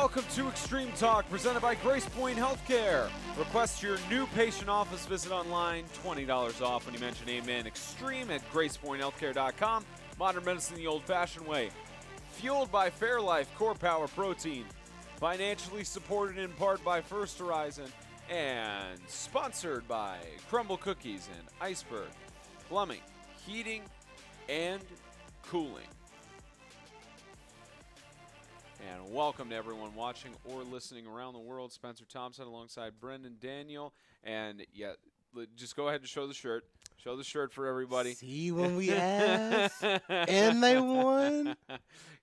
Welcome to Extreme Talk, presented by GracePointe Healthcare. Request your new patient office visit online, $20 off when you mention Amen Extreme at GracePointeHealthcare.com. Modern medicine the old-fashioned way. Fueled by Fairlife Core Power Protein. Financially supported in part by First Horizon. And sponsored by Crumble Cookies and Iceberg. Plumbing, heating, and cooling. And welcome to everyone watching or listening around the world. Spencer Thompson alongside Brendan Daniel. And yeah, just go ahead and show the shirt. Show the shirt for everybody. See when we asked and they won.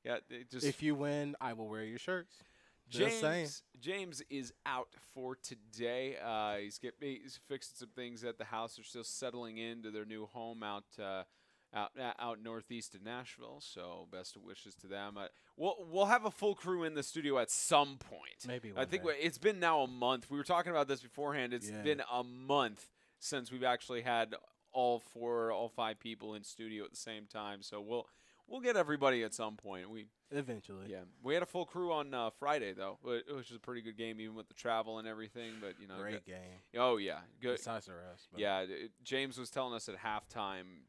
Yeah, If you win, I will wear your shirts. Just saying. James is out for today. He's fixing some things at the house. They're still settling into their new home out northeast of Nashville, so best of wishes to them. We'll have a full crew in the studio at some point. Maybe I think it's been now a month. We were talking about this beforehand. It's been a month since we've actually had all 5 people in studio at the same time. So we'll get everybody at some point. Eventually. Yeah, we had a full crew on Friday though, which was a pretty good game even with the travel and everything. But great game. Oh yeah, good. Besides the rest. But. Yeah, James was telling us at halftime.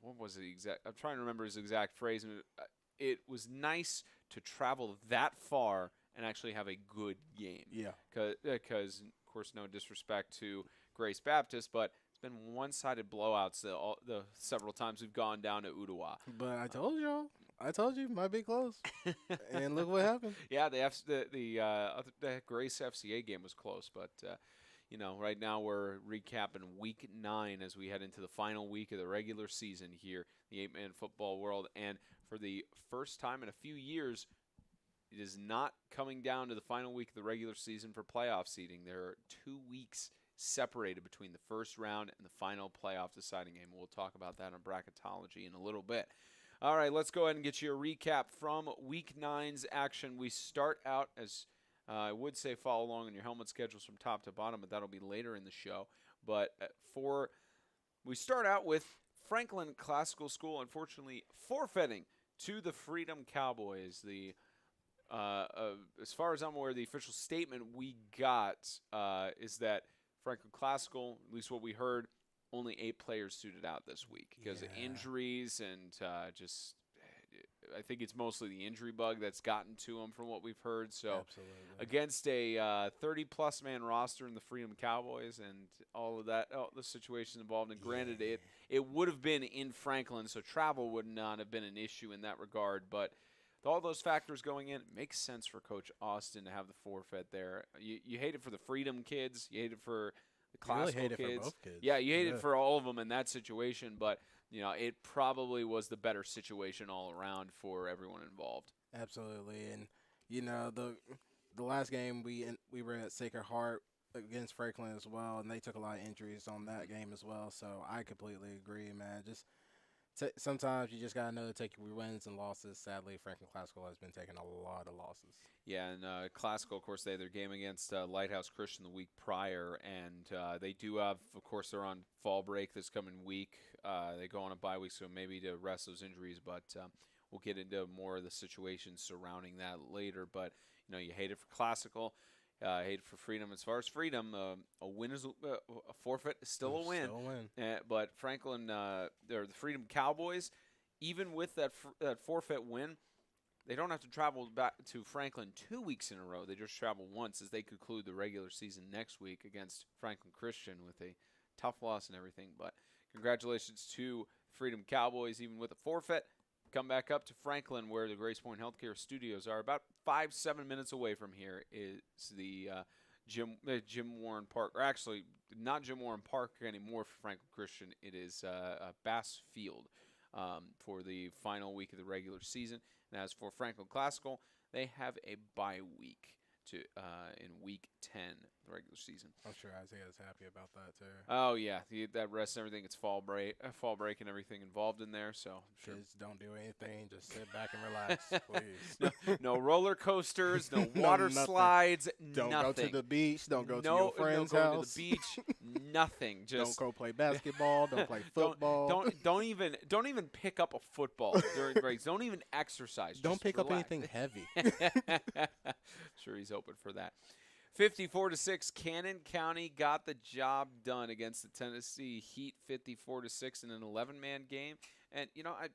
What was it exact? I'm trying to remember his exact phrase. It was nice to travel that far and actually have a good game. Yeah. Because of course, no disrespect to Grace Baptist, but it's been one-sided blowouts the several times we've gone down to Ottawa. But I told you, it might be close. And look what happened. Yeah, the Grace FCA game was close, but right now we're recapping Week 9 as we head into the final week of the regular season here, the 8-man football world, and for the first time in a few years, it is not coming down to the final week of the regular season for playoff seeding. There are 2 weeks separated between the first round and the final playoff deciding game. We'll talk about that on bracketology in a little bit. All right, let's go ahead and get you a recap from Week 9's action. We start out as I would say follow along on your helmet schedules from top to bottom, but that'll be later in the show. But we start out with Franklin Classical School, unfortunately, forfeiting to the Freedom Cowboys. As far as I'm aware, the official statement we got is that Franklin Classical, at least what we heard, only 8 players suited out this week because of injuries and I think it's mostly the injury bug that's gotten to them from what we've heard. So Absolutely. Against a 30-plus man roster in the Freedom Cowboys and all of that, the situations involved, and granted it would have been in Franklin, so travel would not have been an issue in that regard. But with all those factors going in, it makes sense for Coach Austin to have the forfeit there. You hate it for the Freedom kids. You hate it for the Classical kids. For both kids. Yeah, you hate it for all of them in that situation, but it probably was the better situation all around for everyone involved. Absolutely, and the last game we were at Sacred Heart against Franklin as well, and they took a lot of injuries on that game as well. So I completely agree, man. Just sometimes you just gotta know to take your wins and losses. Sadly, Franklin Classical has been taking a lot of losses. Yeah, and Classical, of course, they had their game against Lighthouse Christian the week prior, and they do have, of course, they're on fall break this coming week. They go on a bye week, so maybe to rest those injuries, but we'll get into more of the situations surrounding that later. But, you hate it for Classical. Hate it for Freedom. As far as Freedom, a win is a forfeit is still a win. Still a win. But Franklin, they're the Freedom Cowboys. Even with that forfeit win, they don't have to travel back to Franklin 2 weeks in a row. They just travel once as they conclude the regular season next week against Franklin Christian with a tough loss and everything. But congratulations to Freedom Cowboys, even with a forfeit. Come back up to Franklin, where the GracePointe Healthcare Studios are. About 5-7 minutes away from here is the Jim Warren Park, or actually not Jim Warren Park anymore for Franklin Christian. It is Bass Field for the final week of the regular season. And as for Franklin Classical, they have a bye week to in Week 10, the regular season. I'm sure Isaiah's happy about that too. Oh yeah, that rest and everything. It's fall break and everything involved in there. So I'm sure. Kids don't do anything. Just sit back and relax, no, please. no roller coasters, no No, water nothing. slides, Don't nothing. go to the beach. Don't go to No, your friend's no going house. to the beach. Nothing. Just Don't go play basketball. Don't play football. don't even pick up a football during breaks. Don't even exercise. Don't Just pick up relax. anything heavy. Sure, he's open for that. 54-6, Cannon County got the job done against the Tennessee Heat. 54-6 in an 11-man game. And I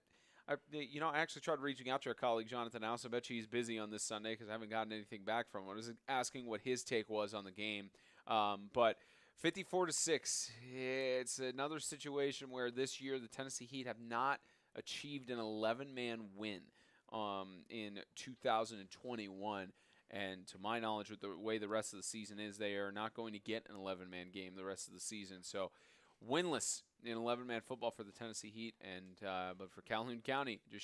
actually tried reaching out to our colleague Jonathan House. I bet you he's busy on this Sunday because I haven't gotten anything back from him. I was asking what his take was on the game. But 54-6, it's another situation where this year the Tennessee Heat have not achieved an 11-man win in 2021. And to my knowledge, with the way the rest of the season is, they are not going to get an 11-man game the rest of the season. So winless in 11-man football for the Tennessee Heat. And but for Calhoun County, it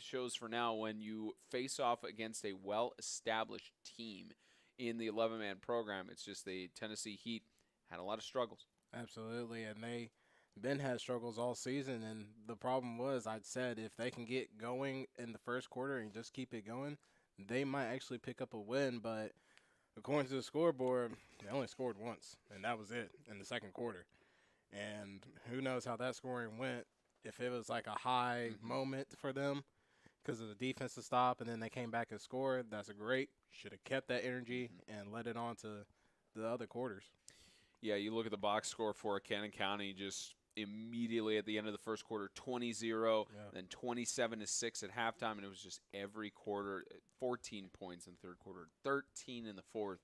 shows for now when you face off against a well-established team in the 11-man program, it's just the Tennessee Heat had a lot of struggles. Absolutely, and Ben had struggles all season, and the problem was, I'd said if they can get going in the first quarter and just keep it going, they might actually pick up a win. But according to the scoreboard, they only scored once, and that was it in the second quarter. And who knows how that scoring went, if it was like a high moment for them because of the defensive stop, and then they came back and scored. That's great. Should have kept that energy and let it on to the other quarters. Yeah, you look at the box score for Cannon County just immediately at the end of the first quarter, 20-0, then 27-6 at halftime, and it was just every quarter, 14 points in the third quarter, 13 in the fourth.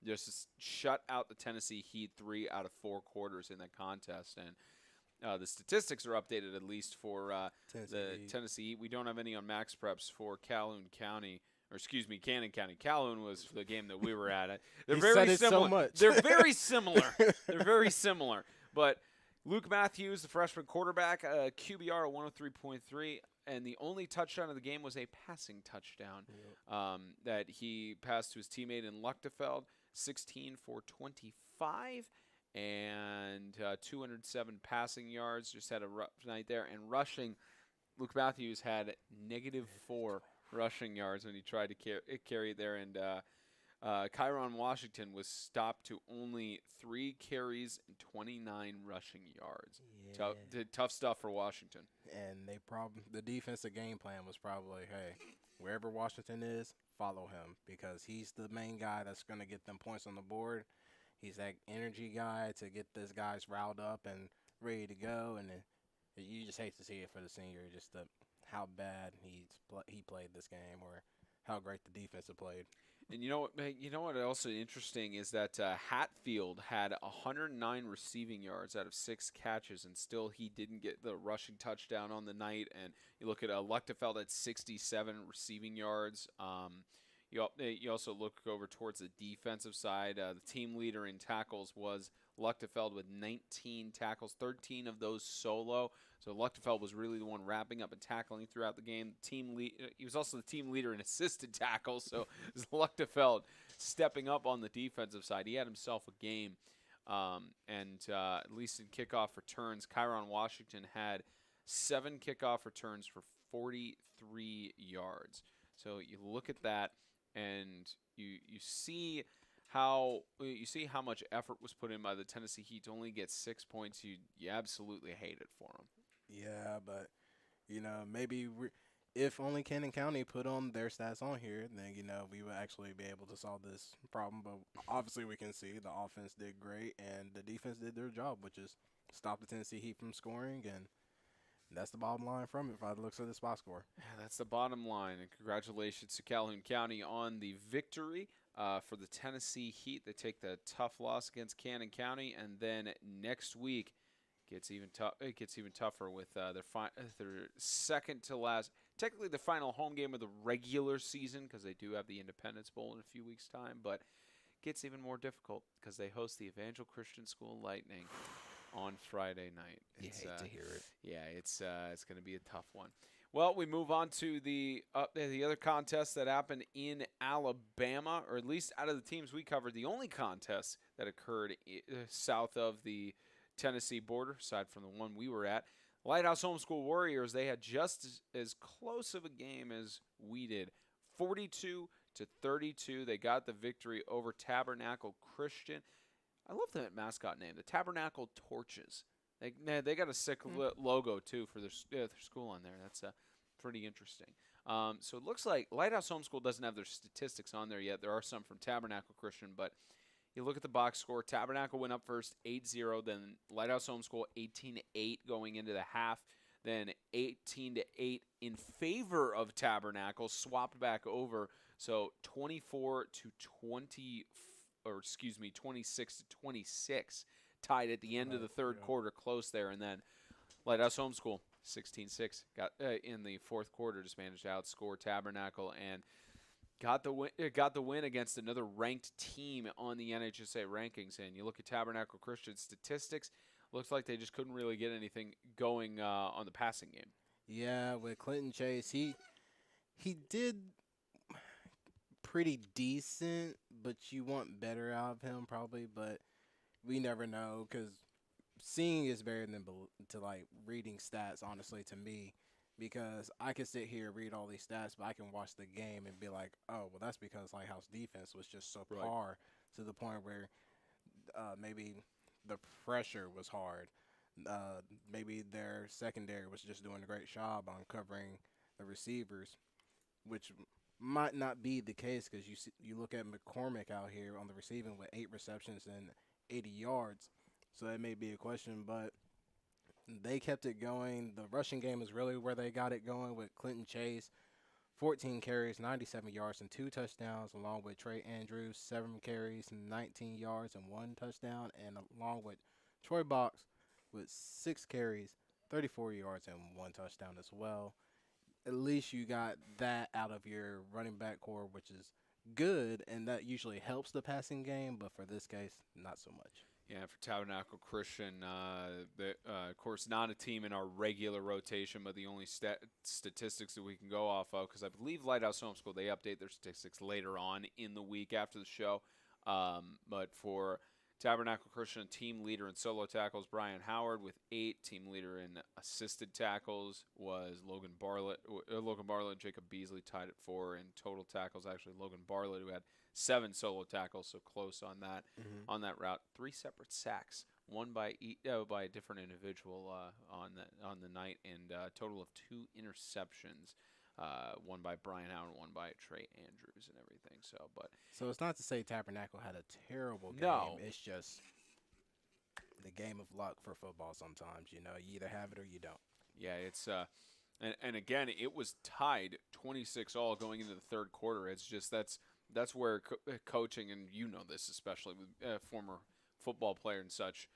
Just shut out the Tennessee Heat 3 out of 4 quarters in that contest. And the statistics are updated at least for Tennessee Heat. We don't have any on Max Preps for Calhoun County. Or excuse me, Cannon County. Calhoun was the game that we were at. They're very similar. So much. They're very similar. They're very similar. But Luke Matthews, the freshman quarterback, QBR at 103.3, and the only touchdown of the game was a passing touchdown that he passed to his teammate in Luchtefeld, 16 for 25, and 207 passing yards. Just had a rough night there. And rushing, Luke Matthews had -4 rushing yards when he tried to carry it there, and Kyron Washington was stopped to only 3 carries and 29 rushing yards. Yeah. Tough stuff for Washington. And the defensive game plan was probably, hey, wherever Washington is, follow him because he's the main guy that's going to get them points on the board. He's that energy guy to get these guys riled up and ready to go, and you just hate to see it for the senior, just how bad he played this game or how great the defense played. And you know what also interesting is that Hatfield had 109 receiving yards out of 6 catches, and still he didn't get the rushing touchdown on the night. And you look at Luchtefeld at 67 receiving yards. You also look over towards the defensive side. The team leader in tackles was Luchtefeld with 19 tackles, 13 of those solo. So Luchtefeld was really the one wrapping up and tackling throughout the game. He was also the team leader in assisted tackles, so it was Luchtefeld stepping up on the defensive side. He had himself a game, and at least in kickoff returns, Kyron Washington had 7 kickoff returns for 43 yards. So you look at that, and you see how much effort was put in by the Tennessee Heat to only get 6 points. You absolutely hate it for them. Yeah, but maybe if only Cannon County put on their stats on here, then we would actually be able to solve this problem. But obviously, we can see the offense did great and the defense did their job, which is stop the Tennessee Heat from scoring, and that's the bottom line from it. If I look at the spot score, that's the bottom line. And congratulations to Calhoun County on the victory. For the Tennessee Heat, they take the tough loss against Cannon County, and then next week it gets even tougher with their second to last, technically the final home game of the regular season because they do have the Independence Bowl in a few weeks' time, but it gets even more difficult because they host the Evangel Christian School Lightning on Friday night. You hate to hear it. Yeah, it's going to be a tough one. Well, we move on to the other contest that happened in Alabama, or at least out of the teams we covered, the only contest that occurred south of the Tennessee border, aside from the one we were at. Lighthouse Homeschool Warriors, they had just as close of a game as we did. 42-32, they got the victory over Tabernacle Christian. I love that mascot name, the Tabernacle Torches. They got a sick logo, too, for their school on there. That's pretty interesting. So it looks like Lighthouse Homeschool doesn't have their statistics on there yet. There are some from Tabernacle Christian, but you look at the box score. Tabernacle went up first 8-0, then Lighthouse Homeschool 18-8 going into the half, then 18-8 in favor of Tabernacle, swapped back over. So 26-26 tied at the end of the third quarter, close there, and then Lighthouse Homeschool 16-6 got in the fourth quarter, just managed to outscore Tabernacle and got the win against another ranked team on the NHSA rankings. And you look at Tabernacle Christian statistics, looks like they just couldn't really get anything going on the passing game. Yeah, with Clinton Chase, he did pretty decent, but you want better out of him probably, but we never know because seeing is better than reading stats, honestly, to me, because I can sit here and read all these stats, but I can watch the game and be like, oh, well, that's because Lighthouse defense was just subpar Right. to the point where maybe the pressure was hard. Maybe their secondary was just doing a great job on covering the receivers, which might not be the case because you look at McCormick out here on the receiving with 8 receptions and 80 yards. So that may be a question, but they kept it going. The rushing game is really where they got it going with Clinton Chase, 14 carries, 97 yards, and 2 touchdowns, along with Trey Andrews, 7 carries, 19 yards, and 1 touchdown, and along with Troy Box with 6 carries, 34 yards, and 1 touchdown as well. At least you got that out of your running back core, which is good, and that usually helps the passing game, but for this case, not so much. Yeah, for Tabernacle Christian, of course, not a team in our regular rotation, but the only statistics that we can go off of, because I believe Lighthouse Homeschool, they update their statistics later on in the week after the show. But for Tabernacle Christian, team leader in solo tackles, Brian Howard with 8. Team leader in assisted tackles was Logan Bartlett. Logan Bartlett and Jacob Beasley tied at 4. In total tackles, actually, Logan Bartlett, who had 7 solo tackles, so close on that on that route. 3 separate sacks, one by a different individual on the night, and a total of 2 interceptions. One by Brian Howard, one by Trey Andrews, and everything. So it's not to say Tabernacle had a terrible game. No. It's just the game of luck for football sometimes. You either have it or you don't. Yeah, it's and again, it was tied 26-all going into the third quarter. It's just that's where coaching, and this especially with former football player and such,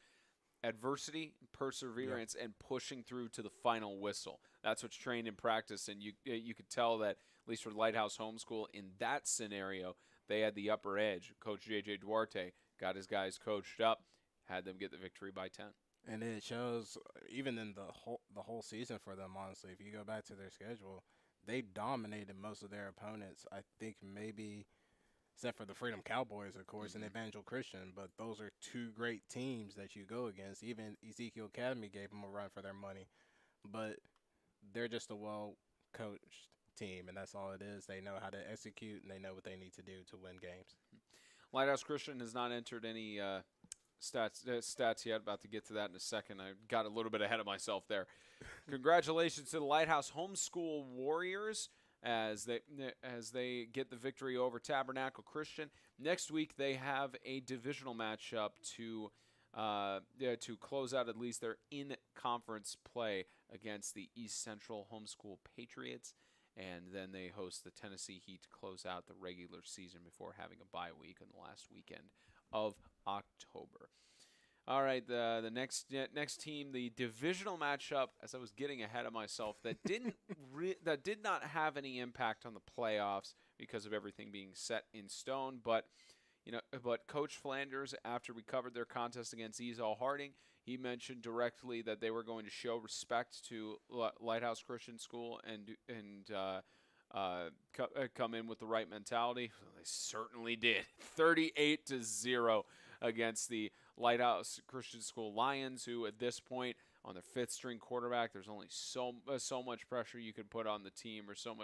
adversity, perseverance, and pushing through to the final whistle. That's what's trained in practice, and you could tell that, at least for Lighthouse Homeschool, in that scenario, they had the upper edge. Coach J.J. Duarte got his guys coached up, had them get the victory by 10. And it shows even in the whole season for them, honestly. If you go back to their schedule, they dominated most of their opponents. I think maybe except for the Freedom Cowboys, of course, and Evangel Christian. But those are 2 great teams that you go against. Even Ezekiel Academy gave them a run for their money. But they're just a well-coached team, and that's all it is. They know how to execute, and they know what they need to do to win games. Lighthouse Christian has not entered any stats yet. About to get to that in a second. I got a little bit ahead of myself there. Congratulations to the Lighthouse Homeschool Warriors as they get the victory over Tabernacle Christian. Next week they have a divisional matchup to close out at least their in-conference play against the East Central Homeschool Patriots, and then they host the Tennessee Heat to close out the regular season before having a bye week on the last weekend of October. All right, the next team, the divisional matchup, as I was getting ahead of myself, that did not have any impact on the playoffs because of everything being set in stone. But Coach Flanders, after we covered their contest against Esau Harding, he mentioned directly that they were going to show respect to Lighthouse Christian School and come in with the right mentality. They certainly did. 38-0 against the Lighthouse Christian School Lions, who at this point on their fifth-string quarterback, there's only so much pressure you could put on the team, or so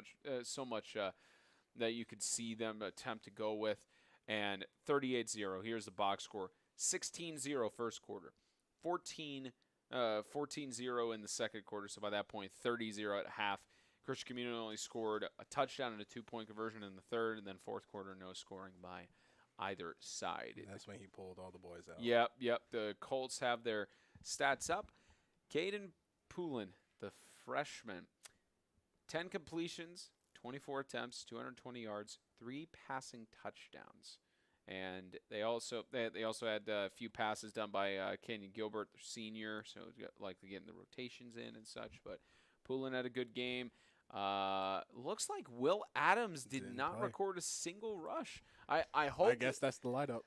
much that you could see them attempt to go with. And 38-0. Here's the box score: 16-0 first quarter, 14-0 in the second quarter. So by that point, 30-0 at half. Christian Community only scored a touchdown and a 2-point conversion in the third, and then fourth quarter, no scoring by either side. And that's when he pulled all the boys out. Yep. The Colts have their stats up. Caden Poulin, the freshman, 10 completions, 24 attempts, 220 yards, 3 passing touchdowns. And they also had a few passes done by Kenyon Gilbert, their senior, so likely getting the rotations in and such. But Poulin had a good game. Looks like Will Adams did not record a single rush. I hope. I guess that's the lineup.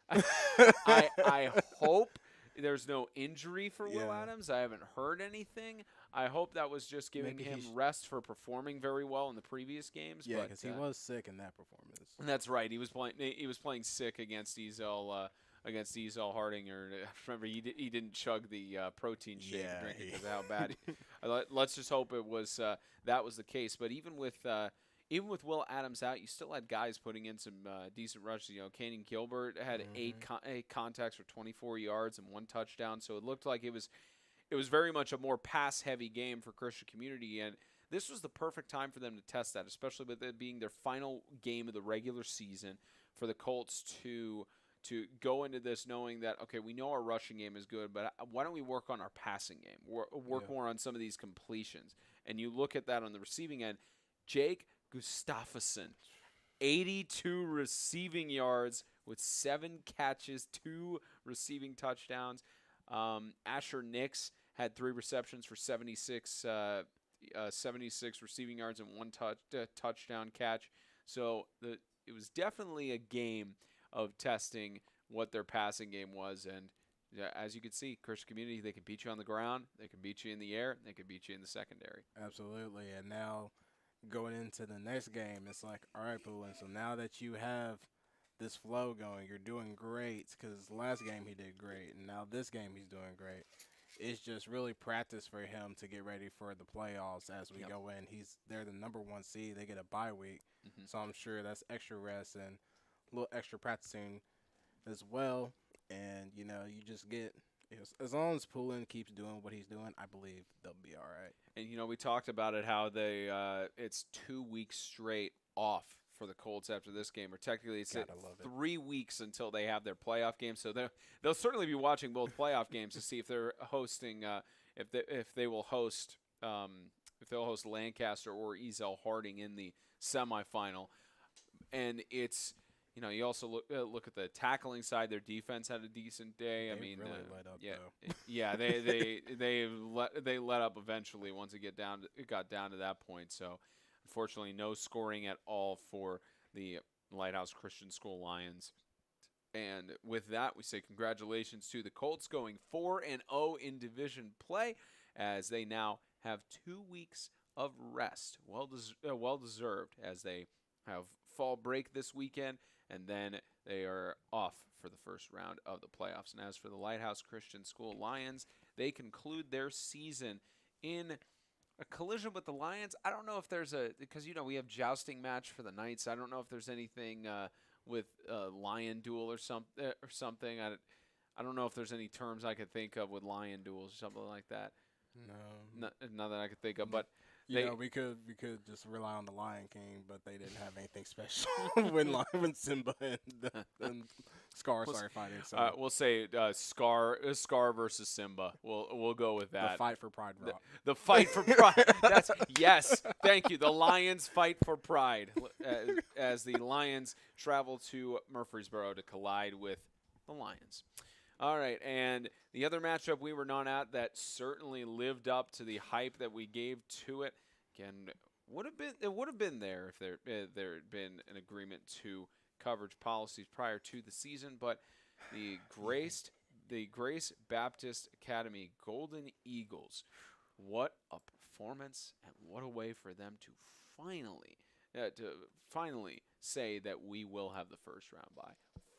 I hope there's no injury for Will Adams. I haven't heard anything. I hope that was just giving him rest for performing very well in the previous games. Yeah, because he was sick in that performance. That's right. He was playing sick against Ezel Harding. Or remember, he didn't chug the protein shake drink because of how bad. Let's just hope it was that was the case. But even with Will Adams out, you still had guys putting in some decent rushes. Kenyon Gilbert had 8 contacts for 24 yards and 1 touchdown. So it looked like it was very much a more pass-heavy game for Christian Community, and this was the perfect time for them to test that, especially with it being their final game of the regular season, for the Colts to go into this knowing that, okay, we know our rushing game is good, but why don't we work on our passing game, work more on some of these completions? And you look at that on the receiving end, Jake Gustafsson, 82 receiving yards with 7 catches, 2 receiving touchdowns. Asher Nix had 3 receptions for 76 receiving yards and 1 touchdown catch. So it was definitely a game of testing what their passing game was. And as you can see, Christian Community, they can beat you on the ground, they can beat you in the air, they can beat you in the secondary. Absolutely. And now going into the next game, it's like, all right, Poulin, so now that you have this flow going, you're doing great, because last game he did great, and now this game he's doing great. It's just really practice for him to get ready for the playoffs as we go in. They're the number 1 seed. They get a bye week, so I'm sure that's extra rest and a little extra practicing as well. And, you just get as long as Poulin keeps doing what he's doing, I believe they'll be all right. And, we talked about it, how it's 2 weeks straight off for the Colts after this game, or technically it's 3 weeks until they have their playoff game. So they'll certainly be watching both playoff games to see if they're hosting, if they'll host Lancaster or Ezel Harding in the semifinal. And it's, you also look at the tackling side. Their defense had a decent day. They really let up, though. Yeah, they let up eventually once it got down to that point. So unfortunately, no scoring at all for the Lighthouse Christian School Lions. And with that, we say congratulations to the Colts, going 4-0 in division play, as they now have 2 weeks of rest. Well deserved, as they have fall break this weekend, and then they are off for the first round of the playoffs. And as for the Lighthouse Christian School Lions, they conclude their season in a collision with the Lions. I don't know if there's because we have jousting match for the Knights. I don't know if there's anything with Lion Duel or something. I don't know if there's any terms I could think of with Lion Duels or something like that. No, not that I could think of. But we could just rely on the Lion King, but they didn't have anything special when Simba and Scar started fighting. So we'll say Scar versus Simba. We'll go with that. The fight for pride, bro. The fight for pride. Yes. Thank you. The Lions fight for pride as the Lions travel to Murfreesboro to collide with the Lions. All right, and the other matchup we were not at that certainly lived up to the hype that we gave to it. Again, it would have been there if there had been an agreement to coverage policies prior to the season, but the Grace the Grace Baptist Academy Golden Eagles. What a performance, and what a way for them to finally say that we will have the first round bye.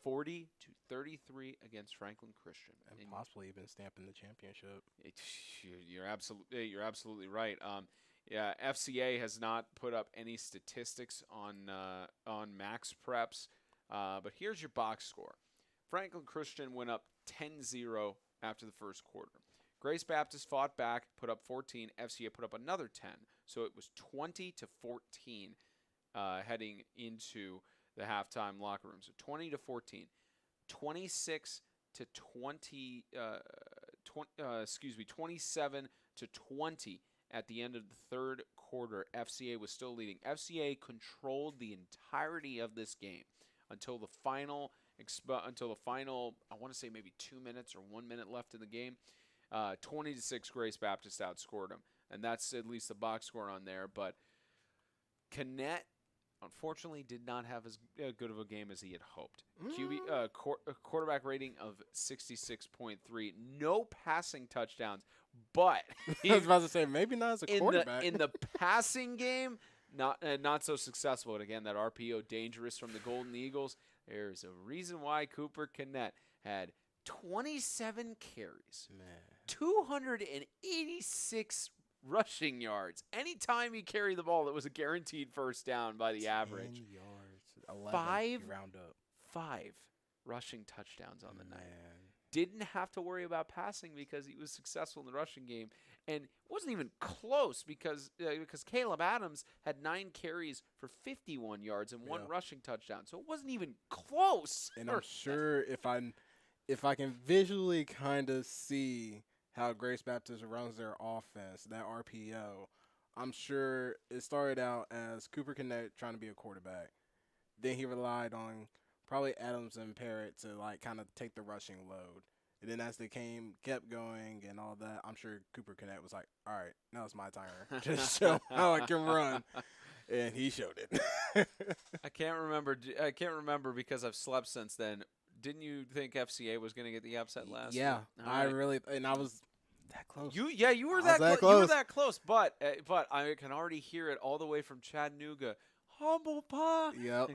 40-33 against Franklin Christian, and possibly even stamping the championship. You're absolutely right. Yeah, FCA has not put up any statistics on max preps, but here's your box score. Franklin Christian went up 10-0 after the first quarter. Grace Baptist fought back, put up 14. FCA put up another 10. So it was 20-14 heading into the halftime locker room. So 20-14. 26 to 20, 27-20 at the end of the third quarter. FCA was still leading. FCA controlled the entirety of this game until the final, I want to say maybe 2 minutes or 1 minute left in the game. 20-6, Grace Baptist outscored them, and that's at least the box score on there. But Canet, unfortunately, did not have as good of a game as he had hoped. Quarterback rating of 66.3, no passing touchdowns, but I was about to say maybe not as a quarterback. In the passing game, not so successful. And again, that RPO dangerous from the Golden Eagles. There's a reason why Cooper Canet had 27 carries, 286 rushing yards. Anytime he carried the ball, it was a guaranteed first down by the average. 10 yards, 11, round up. 5 rushing touchdowns on the night. Didn't have to worry about passing because he was successful in the rushing game, and it wasn't even close because Caleb Adams had 9 carries for 51 yards and 1 rushing touchdown. So it wasn't even close. And I'm sure if I can visually kind of see how Grace Baptist runs their offense, that RPO, I'm sure it started out as Cooper Canet trying to be a quarterback. Then he relied on probably Adams and Parrott to like kind of take the rushing load. And then as they kept going and all that, I'm sure Cooper Canet was like, all right, now it's my turn. Just show how I can run. And he showed it. I can't remember because I've slept since then. Didn't you think FCA was going to get the upset last week? Yeah, I was that close. You were that close. You were that close, but I can already hear it all the way from Chattanooga. Humble pie. Yep.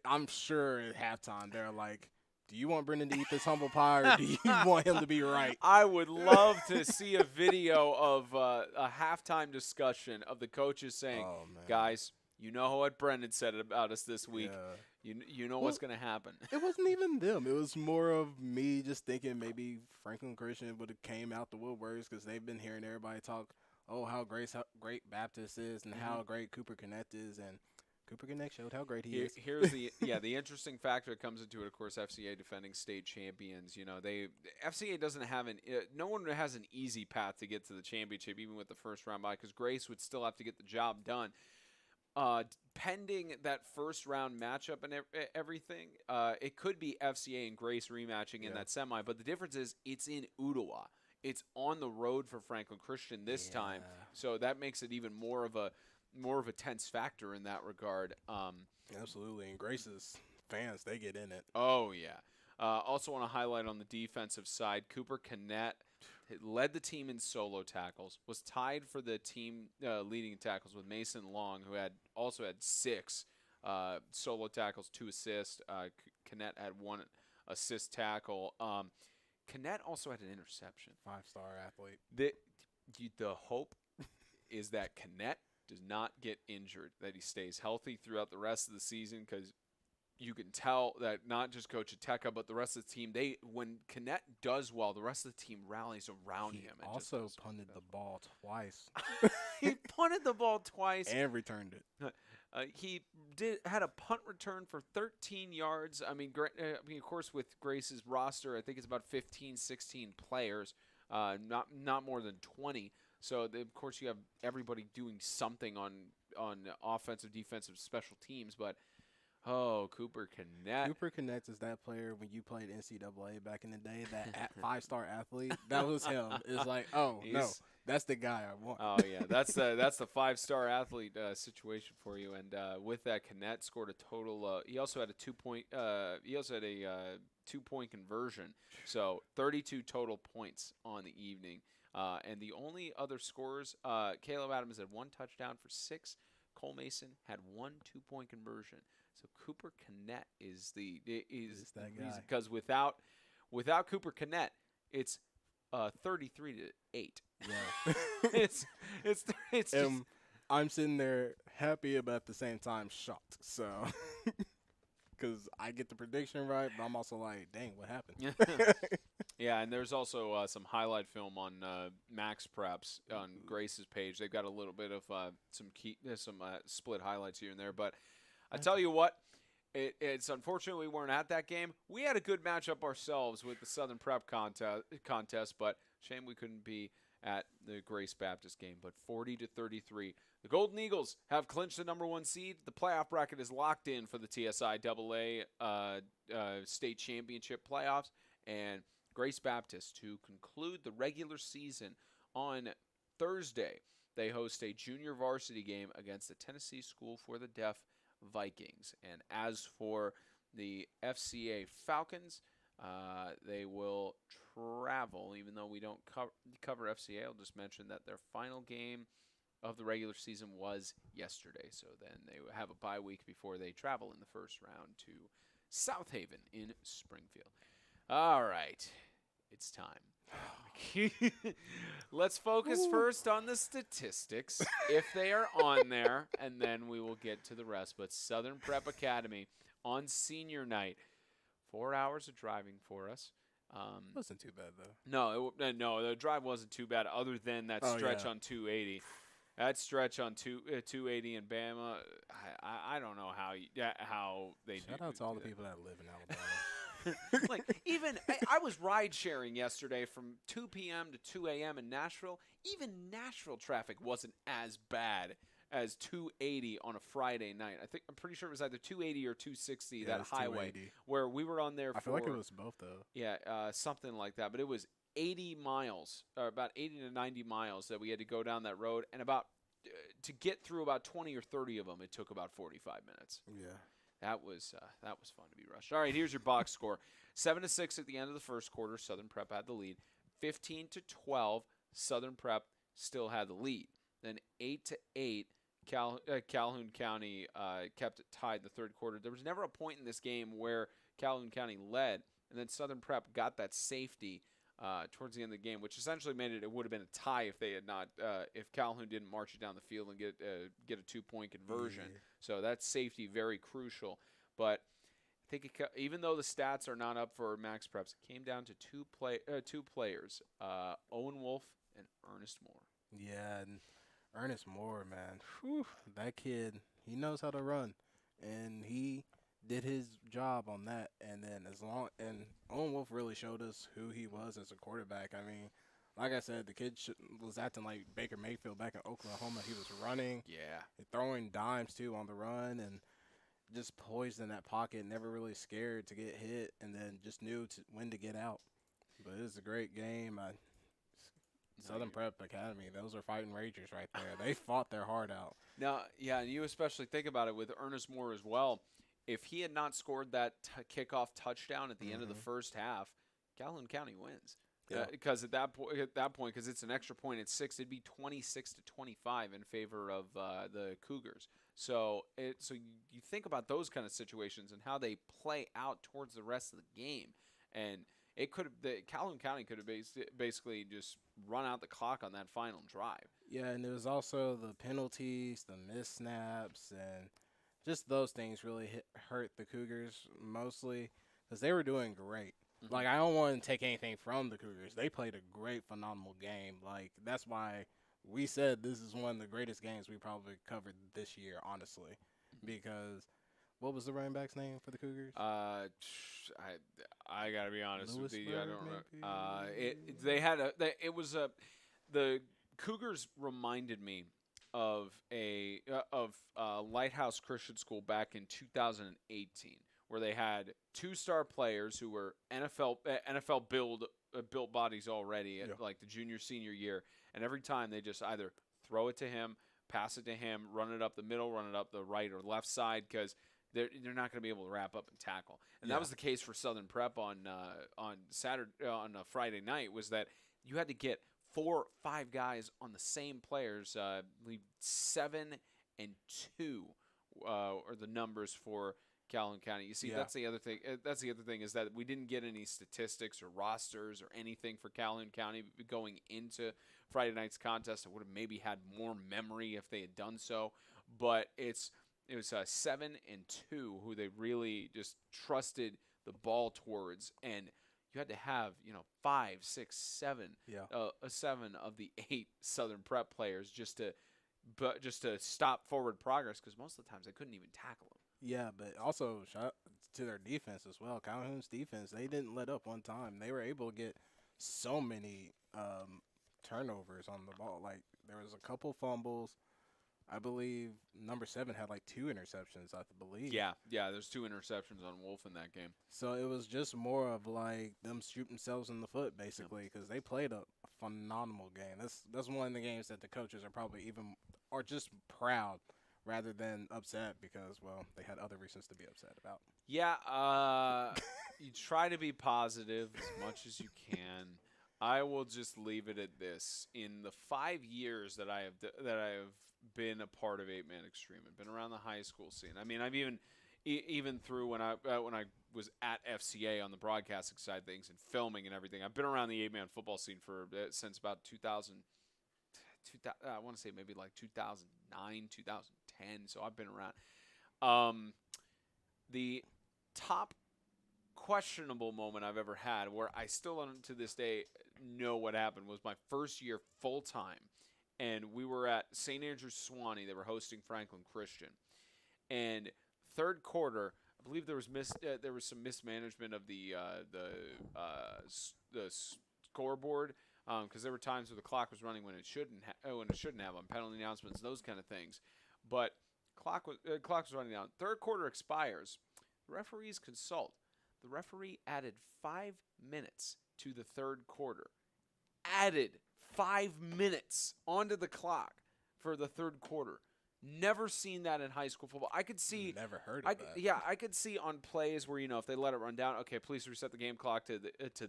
I'm sure at halftime they're like, do you want Brendan to eat this humble pie or do you want him to be right? I would love to see a video of a halftime discussion of the coaches saying, guys, you know what Brendan said about us this week. Yeah. You know what's going to happen. It wasn't even them. It was more of me just thinking maybe Franklin Christian would have came out the woodworks because they've been hearing everybody talk, how great Baptist is and how great Cooper Canet is. And Cooper Canet showed how great he is. Here's the interesting factor that comes into it. Of course, FCA defending state champions. FCA doesn't have no one has an easy path to get to the championship, even with the first round bye, because Grace would still have to get the job done. Pending that first round matchup and everything, it could be FCA and Grace rematching in that semi. But the difference is it's in Ottawa. It's on the road for Franklin Christian this time, so that makes it even more of a tense factor in that regard. Absolutely, and Grace's fans, they get in it. Oh yeah. Also want to highlight on the defensive side, Cooper Canet led the team in solo tackles, was tied for the team leading tackles with Mason Long, who also had 6 solo tackles, 2 assists. Canet had 1 assist tackle. Canet also had an interception. 5-star athlete. The hope is that Canet does not get injured, that he stays healthy throughout the rest of the season, because you can tell that not just Coach Ateka, but the rest of the team, when Canet does well, the rest of the team rallies around him. He also punted the ball twice. He punted the ball twice. And returned it. He had a punt return for 13 yards. I mean, of course, with Grace's roster, I think it's about 15, 16 players, not more than 20. So, of course, you have everybody doing something on offensive, defensive, special teams, but Cooper Canet. Cooper Canet is that player when you played NCAA back in the day, that 5-star athlete. That was him. It's like, That's the guy I want. Oh yeah, that's the 5-star athlete situation for you. And with that, Canet scored a total. He also had a 2-point. He also had a 2-point conversion. So 32 total points on the evening. And the only other scorers, Caleb Adams had 1 touchdown for 6. Cole Mason had 1 2-point conversion. So Cooper Canet is that guy. because without Cooper Canet, it's 33-8. Yeah. it's just, I'm sitting there happy but at the same time shocked. So because I get the prediction right, but I'm also like, dang, what happened? Yeah, and there's also some highlight film on Max Preps on Grace's page. They've got a little bit of some split highlights here and there. But I tell you what, it's unfortunate we weren't at that game. We had a good matchup ourselves with the Southern Prep contest, but shame we couldn't be at the Grace Baptist game. But 40-33, the Golden Eagles have clinched the #1 seed. The playoff bracket is locked in for the TSIAA state championship playoffs, and Grace Baptist to conclude the regular season on Thursday. They host a junior varsity game against the Tennessee School for the Deaf Vikings. And as for the FCA Falcons, they will travel, even though we don't cover FCA. I'll just mention that their final game of the regular season was yesterday. So then they have a bye week before they travel in the first round to South Haven in Springfield. All right, it's time. Let's focus first on the statistics, if they are on there, and then we will get to the rest. But Southern Prep Academy on senior night, 4 hours of driving for us. Wasn't too bad though. No, the drive wasn't too bad, other than that stretch on 280. That stretch on 280 in Bama, I don't know how they Shout out to all the people that live in Alabama. Like, even I was ride sharing yesterday from 2 p.m. to 2 a.m. in Nashville. Even Nashville traffic wasn't as bad as 280 on a Friday night. I'm pretty sure it was either 280 or 260, that highway 280. where we were on there for. I feel like it was both though. Yeah, something like that. But it was 80 miles, or about 80 to 90 miles that we had to go down that road, and to get through about 20 or 30 of them, it took about 45 minutes. Yeah. That was fun to be rushed. All right, here's your box score: 7-6 at the end of the first quarter. Southern Prep had the lead. 15-12, Southern Prep still had the lead. Then 8-8, Calhoun County kept it tied in the third quarter. There was never a point in this game where Calhoun County led, and then Southern Prep got that safety towards the end of the game, which essentially made it would have been a tie if they had not if Calhoun didn't march it down the field and get a 2-point conversion. Yeah. So that's safety very crucial. But I think even though the stats are not up for Max Preps, it came down to two players, Owen Wolf and Ernest Moore. Yeah, and Ernest Moore, man, whew, that kid, he knows how to run, and he did his job on that. And then and Owen Wolf really showed us who he was as a quarterback. I mean, like I said, the kid was acting like Baker Mayfield back in Oklahoma. He was running, throwing dimes too on the run, and just poised in that pocket, never really scared to get hit, and then just knew when to get out. But it was a great game. Southern Prep Academy, those are fighting ragers right there. They fought their heart out. Now, yeah, and you especially think about it with Ernest Moore as well. If he had not scored that kickoff touchdown at the end of the first half, Calhoun County wins. Because at that point, because it's an extra point at 6, it'd be 26-25 in favor of the Cougars. So you think about those kind of situations and how they play out towards the rest of the game, and Calhoun County could have basically just run out the clock on that final drive. Yeah, and there was also the penalties, the missed snaps, and just those things really hurt the Cougars mostly because they were doing great. Mm-hmm. Like, I don't want to take anything from the Cougars. They played a great, phenomenal game. Like, that's why we said this is one of the greatest games we probably covered this year, honestly. Mm-hmm. Because what was the running back's name for the Cougars? I gotta be honest with you. I don't remember. The Cougars reminded me of Lighthouse Christian School back in 2018, where they had 2-star players who were NFL build built bodies already at Yeah. like the junior senior year, and every time they just either throw it to him, pass it to him, run it up the middle, run it up the right or left side because they're not going to be able to wrap up and tackle. And that was the case for Southern Prep on Saturday on Friday night. Was that you had to get 4 or 5 guys on the same players. I believe 7 and 2 are the numbers for Calhoun County. You see, that's the other thing. That's the other thing is that we didn't get any statistics or rosters or anything for Calhoun County going into Friday night's contest. I would have maybe had more memory if they had done so, but it was 7 and 2 who they really just trusted the ball towards, and you had to have 5, 6, 7, 7 of the 8 Southern Prep players just to stop forward progress because most of the times they couldn't even tackle them. Yeah, but also shout out to their defense as well. Calhoun's defense, they didn't let up one time. They were able to get so many turnovers on the ball. Like, there was a couple fumbles. I believe number 7 had like 2 interceptions, I believe. Yeah, there's 2 interceptions on Wolf in that game. So it was just more of like them shoot themselves in the foot, basically, because they played a phenomenal game. That's one of the games that the coaches are probably are just proud rather than upset because, well, they had other reasons to be upset about. Yeah, you try to be positive as much as you can. I will just leave it at this. In the 5 years that I have been a part of 8-Man Extreme, I've been around the high school scene. I mean, I've even through when I was at FCA on the broadcasting side of things and filming and everything. I've been around the 8-Man football scene since about 2000. I want to say maybe like 2009, 2010. So I've been around. The top questionable moment I've ever had, where I still don't to this day know what happened, was my first year full time, and we were at St. Andrew's Suwannee. They were hosting Franklin Christian, and third quarter, I believe there was some mismanagement of the scoreboard. Because there were times where the clock was running when it shouldn't have on penalty announcements, those kind of things. But clock was running down. Third quarter expires. The referees consult. The referee added 5 minutes to the third quarter. Added 5 minutes onto the clock for the third quarter. Never seen that in high school football. I could see. Never heard of that. Yeah, I could see on plays where if they let it run down, okay, please reset the game clock to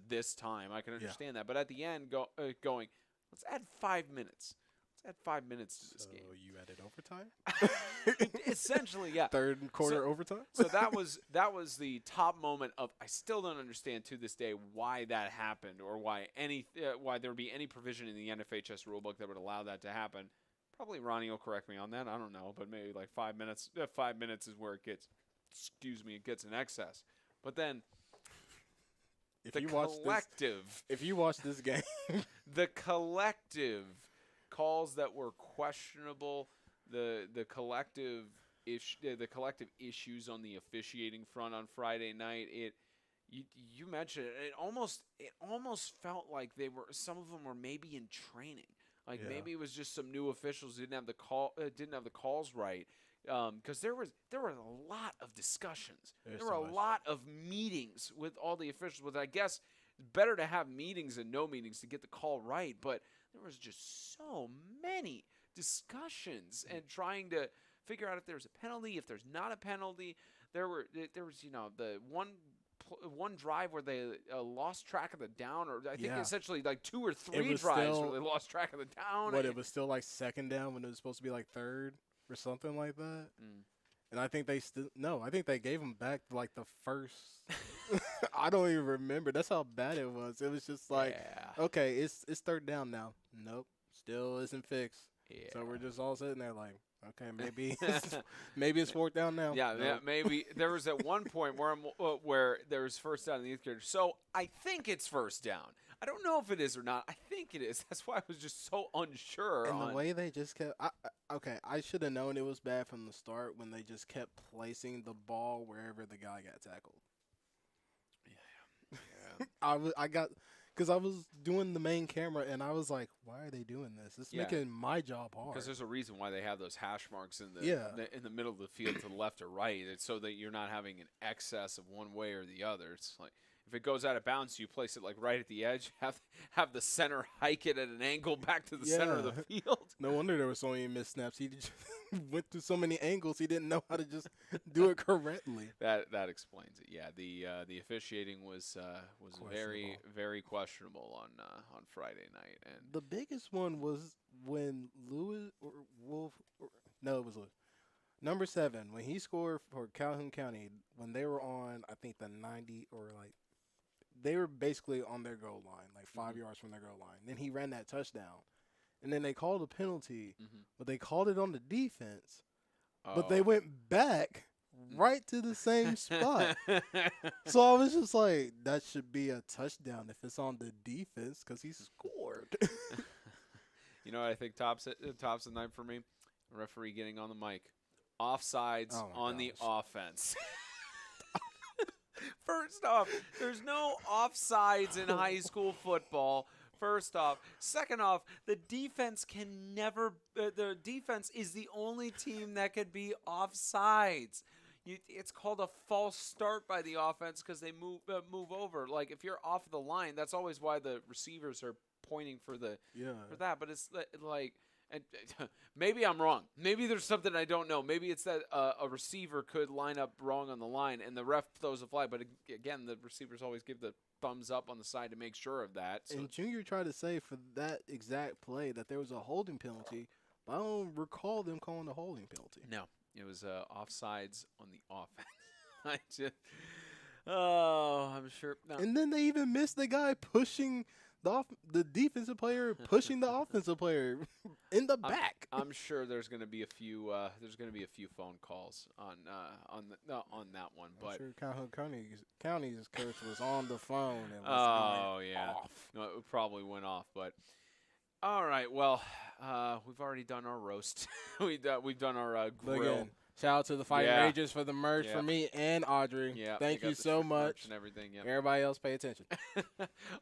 this time. I can understand that. But at the end, going, let's add 5 minutes. Let's add 5 minutes to this game. So you added overtime? Essentially, yeah. Third quarter overtime? So that was the top moment of. I still don't understand to this day why that happened, or why there would be any provision in the NFHS rulebook that would allow that to happen. Probably Ronnie will correct me on that. I don't know, but maybe like 5 minutes. 5 minutes is where it gets. It gets in excess. But then, if you watch this game, the collective calls that were questionable, the collective issues on the officiating front on Friday night. You mentioned it. It almost felt like some of them were maybe in training. Like maybe it was just some new officials who didn't have the calls right, because there were a lot of discussions. There were a lot of meetings with all the officials. With I guess it's better to have meetings than no meetings to get the call right. But there was just so many discussions and trying to figure out if there's a penalty, if there's not a penalty. There was the one drive where they lost track of the down, or I think essentially like 2 or 3 drives where they lost track of the down. But it was still like second down when it was supposed to be like third or something like that. And I think they gave them back like the first. I don't even remember. That's how bad it was. It was just like, okay, it's third down now. Nope, still isn't fixed. Yeah. So we're just all sitting there like, okay, maybe it's fourth down now. Yeah, maybe there was at one point where there was first down in the 8th grade. So I think it's first down. I don't know if it is or not. I think it is. That's why I was just so unsure. And the way they just kept I should have known it was bad from the start when they just kept placing the ball wherever the guy got tackled. Yeah. Because I was doing the main camera, and I was like, why are they doing this? It's making my job hard. Because there's a reason why they have those hash marks in the middle of the field to the left or right. It's so that you're not having an excess of one way or the other. It's like if it goes out of bounds, you place it like right at the edge. Have the center hike it at an angle back to the center of the field. No wonder there were so many missed snaps. He just went through so many angles. He didn't know how to just do it correctly. That explains it. Yeah, the officiating was very very questionable on Friday night. And the biggest one was when Lewis or Wolf. No, it was Lewis. Number 7, when he scored for Calhoun County, when they were on, I think the 90 or like, they were basically on their goal line, like 5 yards from their goal line. Then he ran that touchdown, and then they called a penalty, but they called it on the defense. But they went back right to the same spot. So I was just like, that should be a touchdown if it's on the defense because he scored. You know what I think tops the night for me? A referee getting on the mic. Offsides on the offense. First off, there's no offsides in high school football. First off. Second off, the defense can never the defense is the only team that could be offsides. It's called a false start by the offense because they move over. Like if you're off the line, that's always why the receivers are pointing for that. But it's like, and maybe I'm wrong. Maybe there's something I don't know. Maybe it's that a receiver could line up wrong on the line and the ref throws a flag. But again, the receivers always give the thumbs up on the side to make sure of that. So. And Junior tried to say for that exact play that there was a holding penalty, but I don't recall them calling a holding penalty. No, it was offsides on the offense. I'm sure. No. And then they even missed the guy pushing the defensive player, pushing the offensive player in the back. I'm sure there's going to be a few. Phone calls on that one. But I'm sure Calhoun County's coach was on the phone and was off. No, it probably went off. But all right, well, we've already done our roast. we've done our grill. Again, shout out to the Fighting Rangers for the merch for me and Audrey. Yeah, thank you so much. And everything. Yep. Everybody else, pay attention.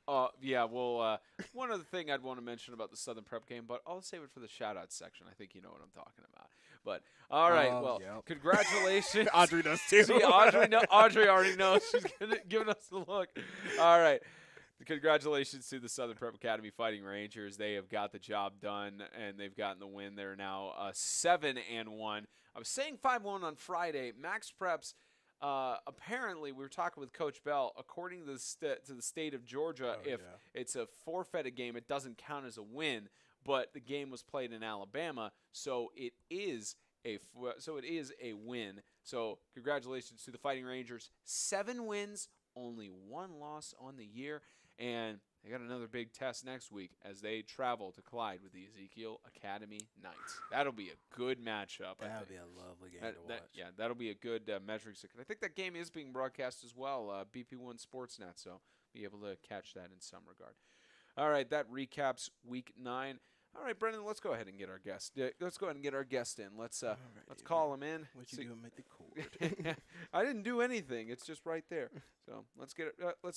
Well, one other thing I'd want to mention about the Southern Prep game, but I'll save it for the shout-out section. I think you know what I'm talking about. But all right, congratulations. Audrey does too. See, Audrey already knows. She's giving us the look. All right. Congratulations to the Southern Prep Academy Fighting Rangers. They have got the job done, and they've gotten the win. They're now 7-1. I was saying 5-1 on Friday. Max Preps, apparently, we were talking with Coach Bell. According to the state of Georgia, it's a forfeited game, it doesn't count as a win. But the game was played in Alabama, so it is a win. So congratulations to the Fighting Rangers. 7 wins, only 1 loss on the year. And they got another big test next week as they travel to collide with the Ezekiel Academy Knights. That'll be a good matchup. That'll be a lovely game to watch. That'll be a good measuring stick. I think that game is being broadcast as well, BP1 Sportsnet, so be able to catch that in some regard. All right, that recaps Week 9. All right, Brendan, let's go ahead and get our guest. Let's go ahead and get our guest in. Let's call him in. What you doing with the cord? I didn't do anything. It's just right there. So let's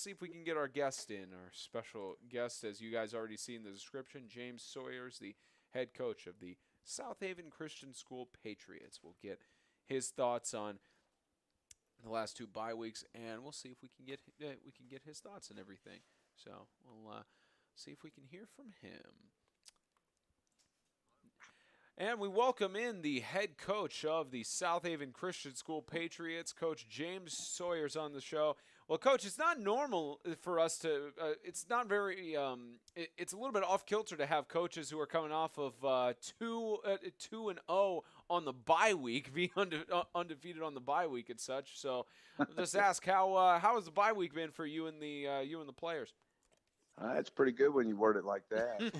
see if we can get our guest in, our special guest, as you guys already see in the description, James Sawyers, the head coach of the South Haven Christian School Patriots. We'll get his thoughts on the last 2 bye weeks, and we'll see if we can get his thoughts and everything. So we'll see if we can hear from him. And we welcome in the head coach of the South Haven Christian School Patriots, Coach James Sawyers, on the show. Well, Coach, it's not normal for us to it's not very it's a little bit off kilter to have coaches who are coming off of 2-0 on the bye week, being undefeated on the bye week and such. So I'll just ask, how has the bye week been for you and the players? It's pretty good when you word it like that.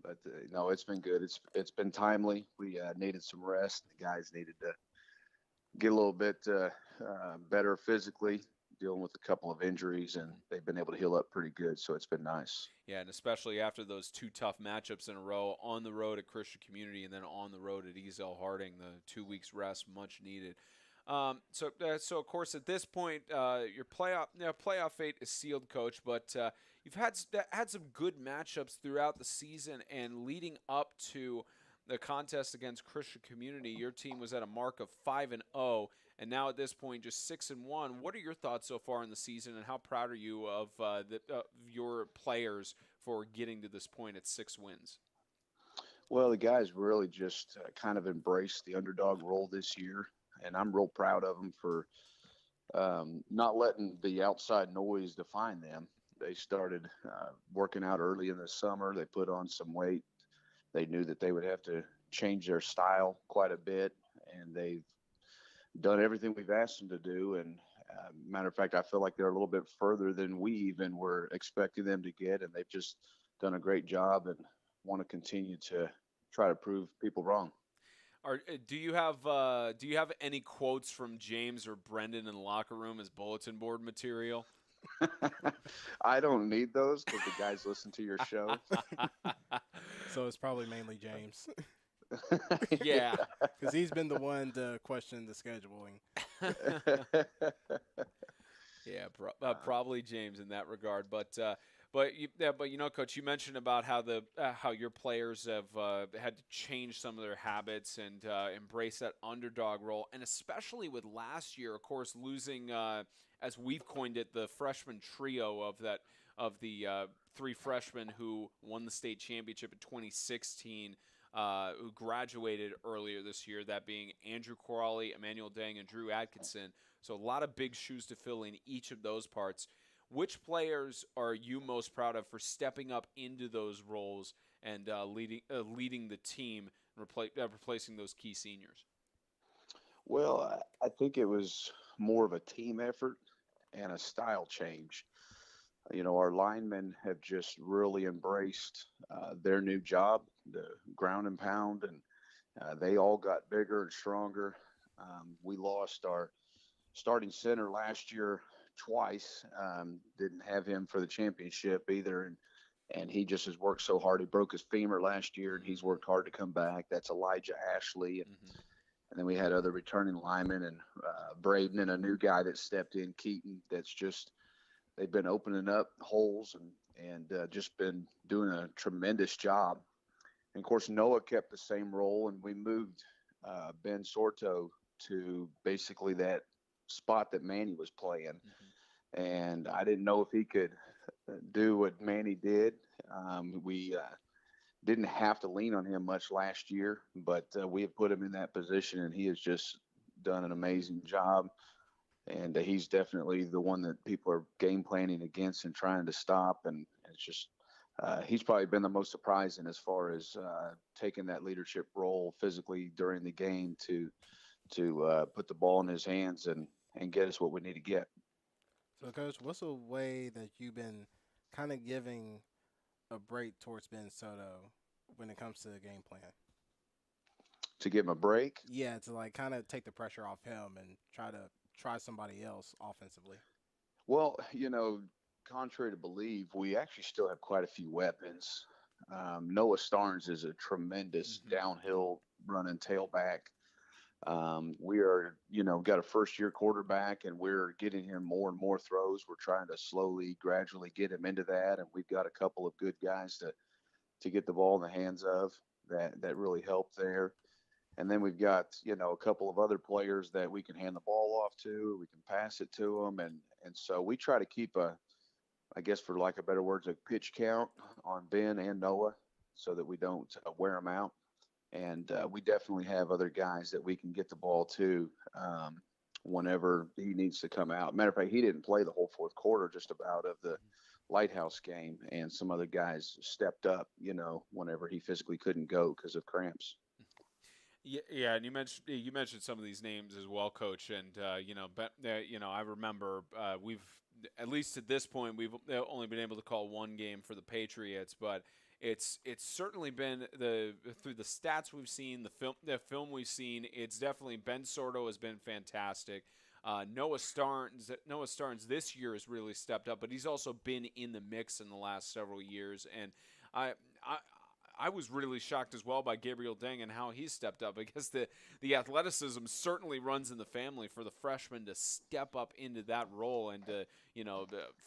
But no, it's been good. It's been timely. We needed some rest. The guys needed to get a little bit better physically, dealing with a couple of injuries, and they've been able to heal up pretty good. So it's been nice. Yeah, and especially after those 2 tough matchups in a row, on the road at Christian Community and then on the road at Ezel Harding, the 2 weeks rest much needed. So of course at this point your playoff fate is sealed, Coach. But you've had some good matchups throughout the season and leading up to the contest against Christian Community, your team was at a mark of 5-0, and now at this point just 6-1. What are your thoughts so far in the season, and how proud are you of your players for getting to this point at 6 wins? Well, the guys really just kind of embraced the underdog role this year, and I'm real proud of them for not letting the outside noise define them. They started working out early in the summer. They put on some weight. They knew that they would have to change their style quite a bit, and they've done everything we've asked them to do. And matter of fact, I feel like they're a little bit further than we even were expecting them to get, and they've just done a great job and want to continue to try to prove people wrong. Do you have any quotes from James or Brendan in the locker room as bulletin board material? I don't need those because the guys listen to your show. So it's probably mainly James. Yeah. Because he's been the one to question the scheduling. Yeah, probably James in that regard. But you know, Coach, you mentioned about how your players have had to change some of their habits and embrace that underdog role, and especially with last year, of course, losing as we've coined it, the freshman trio of the three freshmen who won the state championship in 2016. Who graduated earlier this year, that being Andrew Corley, Emmanuel Dang, and Drew Atkinson. So a lot of big shoes to fill in each of those parts. Which players are you most proud of for stepping up into those roles and leading the team, replacing those key seniors? Well, I think it was more of a team effort and a style change. You know, our linemen have just really embraced their new job, the ground and pound, and they all got bigger and stronger. We lost our starting center last year twice. Didn't have him for the championship either, and he just has worked so hard. He broke his femur last year, and he's worked hard to come back. That's Elijah Ashley, and then we had other returning linemen and Braden and a new guy that stepped in, Keaton. That's just they've been opening up holes and just been doing a tremendous job. And of course, Noah kept the same role, and we moved Ben Sorto to basically that spot that Manny was playing. And I didn't know if he could do what Manny did. We didn't have to lean on him much last year, but we have put him in that position, and he has just done an amazing job. And he's definitely the one that people are game planning against and trying to stop. And it's just he's probably been the most surprising as far as taking that leadership role physically during the game to put the ball in his hands and get us what we need to get. So, Coach, what's a way that you've been kind of giving a break towards Ben Soto when it comes to the game plan? To give him a break? Yeah, to like kind of take the pressure off him and try somebody else offensively. Well, you know, contrary to believe, we actually still have quite a few weapons. Noah Starnes is a tremendous downhill running tailback. We are, you know, got a first-year quarterback, and we're getting him more and more throws. We're trying to slowly, gradually get him into that, and we've got a couple of good guys to get the ball in the hands of that really help there. And then we've got, you know, a couple of other players that we can hand the ball off to, we can pass it to them. And so we try to keep I guess for lack of better words, a pitch count on Ben and Noah so that we don't wear them out. And we definitely have other guys that we can get the ball to whenever he needs to come out. Matter of fact, he didn't play the whole fourth quarter just about of the Lighthouse game. And some other guys stepped up, you know, whenever he physically couldn't go because of cramps. Yeah, and you mentioned some of these names as well, Coach. And I remember we've at least at this point we've only been able to call one game for the Patriots, but it's certainly been through the stats we've seen, the film we've seen. It's definitely Ben Sorto has been fantastic. Noah Starnes this year has really stepped up, but he's also been in the mix in the last several years, and I was really shocked as well by Gabriel Deng and how he stepped up. I guess the athleticism certainly runs in the family for the freshman to step up into that role and to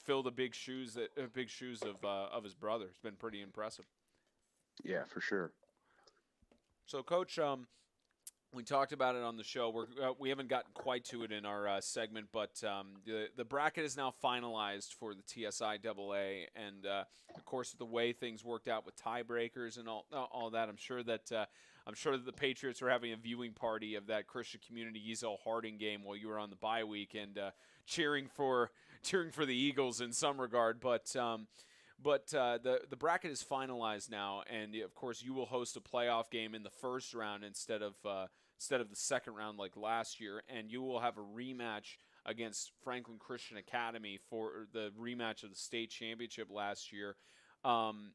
fill the big shoes of his brother. It's been pretty impressive. Yeah, for sure. So, Coach, we talked about it on the show. We haven't gotten quite to it in our segment, but the bracket is now finalized for the TSIAA, and of course, the way things worked out with tiebreakers and all that, I'm sure that the Patriots are having a viewing party of that Christian Community Ezel Harding game while you were on the bye week and cheering for the Eagles in some regard, but the bracket is finalized now, and of course you will host a playoff game in the first round instead of the second round like last year, and you will have a rematch against Franklin Christian Academy for the rematch of the state championship last year. I'm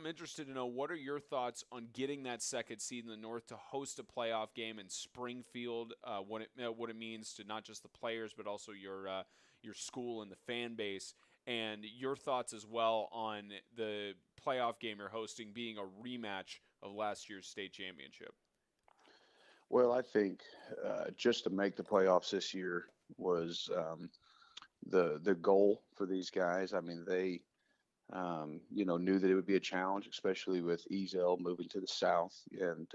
interested to know, what are your thoughts on getting that second seed in the North to host a playoff game in Springfield? What it means to not just the players but also your school and the fan base, and your thoughts as well on the playoff game you're hosting being a rematch of last year's state championship. Well, I think just to make the playoffs this year was the goal for these guys. I mean, they knew that it would be a challenge, especially with Ezel moving to the south, and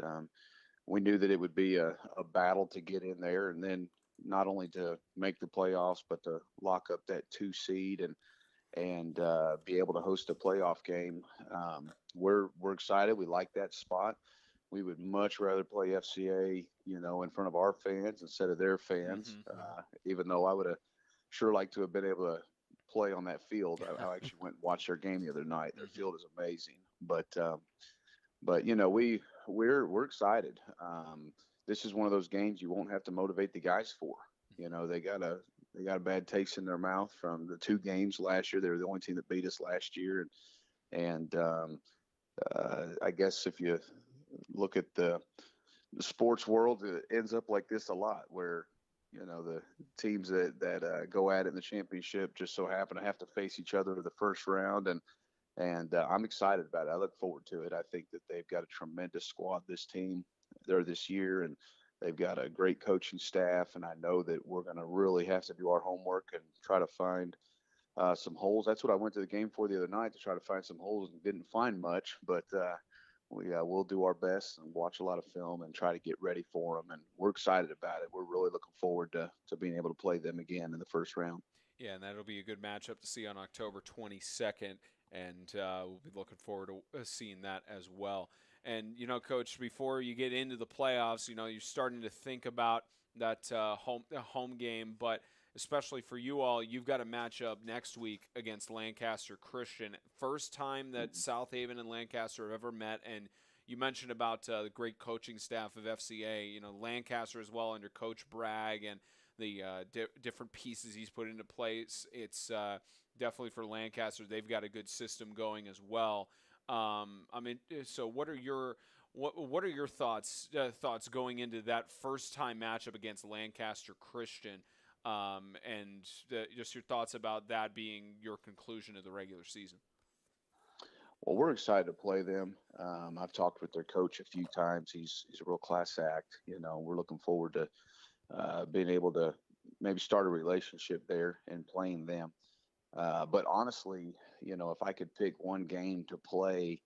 we knew that it would be a battle to get in there, and then not only to make the playoffs, but to lock up that 2 seed and be able to host a playoff game. We're excited. We like that spot. We would much rather play FCA, in front of our fans instead of their fans. Mm-hmm. Even though I would have sure liked to have been able to play on that field. I actually went and watched their game the other night. Their field is amazing. But we're excited. This is one of those games you won't have to motivate the guys for. They got a bad taste in their mouth from the 2 games last year. They were the only team that beat us last year, and I guess if you look at the sports world, it ends up like this a lot, where the teams that go at it in the championship just so happen to have to face each other in the first round, and I'm excited about it. I look forward to it. I think that they've got a tremendous squad, this team, there this year, and they've got a great coaching staff, and I know that we're going to really have to do our homework and try to find some holes. That's what I went to the game for the other night, to try to find some holes, and didn't find much, but we'll do our best and watch a lot of film and try to get ready for them, and we're excited about it. We're really looking forward to being able to play them again in the first round. Yeah, and that'll be a good matchup to see on October 22nd, and we'll be looking forward to seeing that as well. And, Coach, before you get into the playoffs, you're starting to think about that home game, but especially for you all, you've got a matchup next week against Lancaster Christian. First time that South Haven and Lancaster have ever met, and you mentioned about the great coaching staff of FCA. Lancaster as well under Coach Bragg and the different pieces he's put into place. It's definitely for Lancaster. They've got a good system going as well. So what are your thoughts going into that first time matchup against Lancaster Christian? And just your thoughts about that being your conclusion of the regular season. Well, we're excited to play them. I've talked with their coach a few times. He's a real class act. We're looking forward to being able to maybe start a relationship there and playing them. But honestly, if I could pick one game to play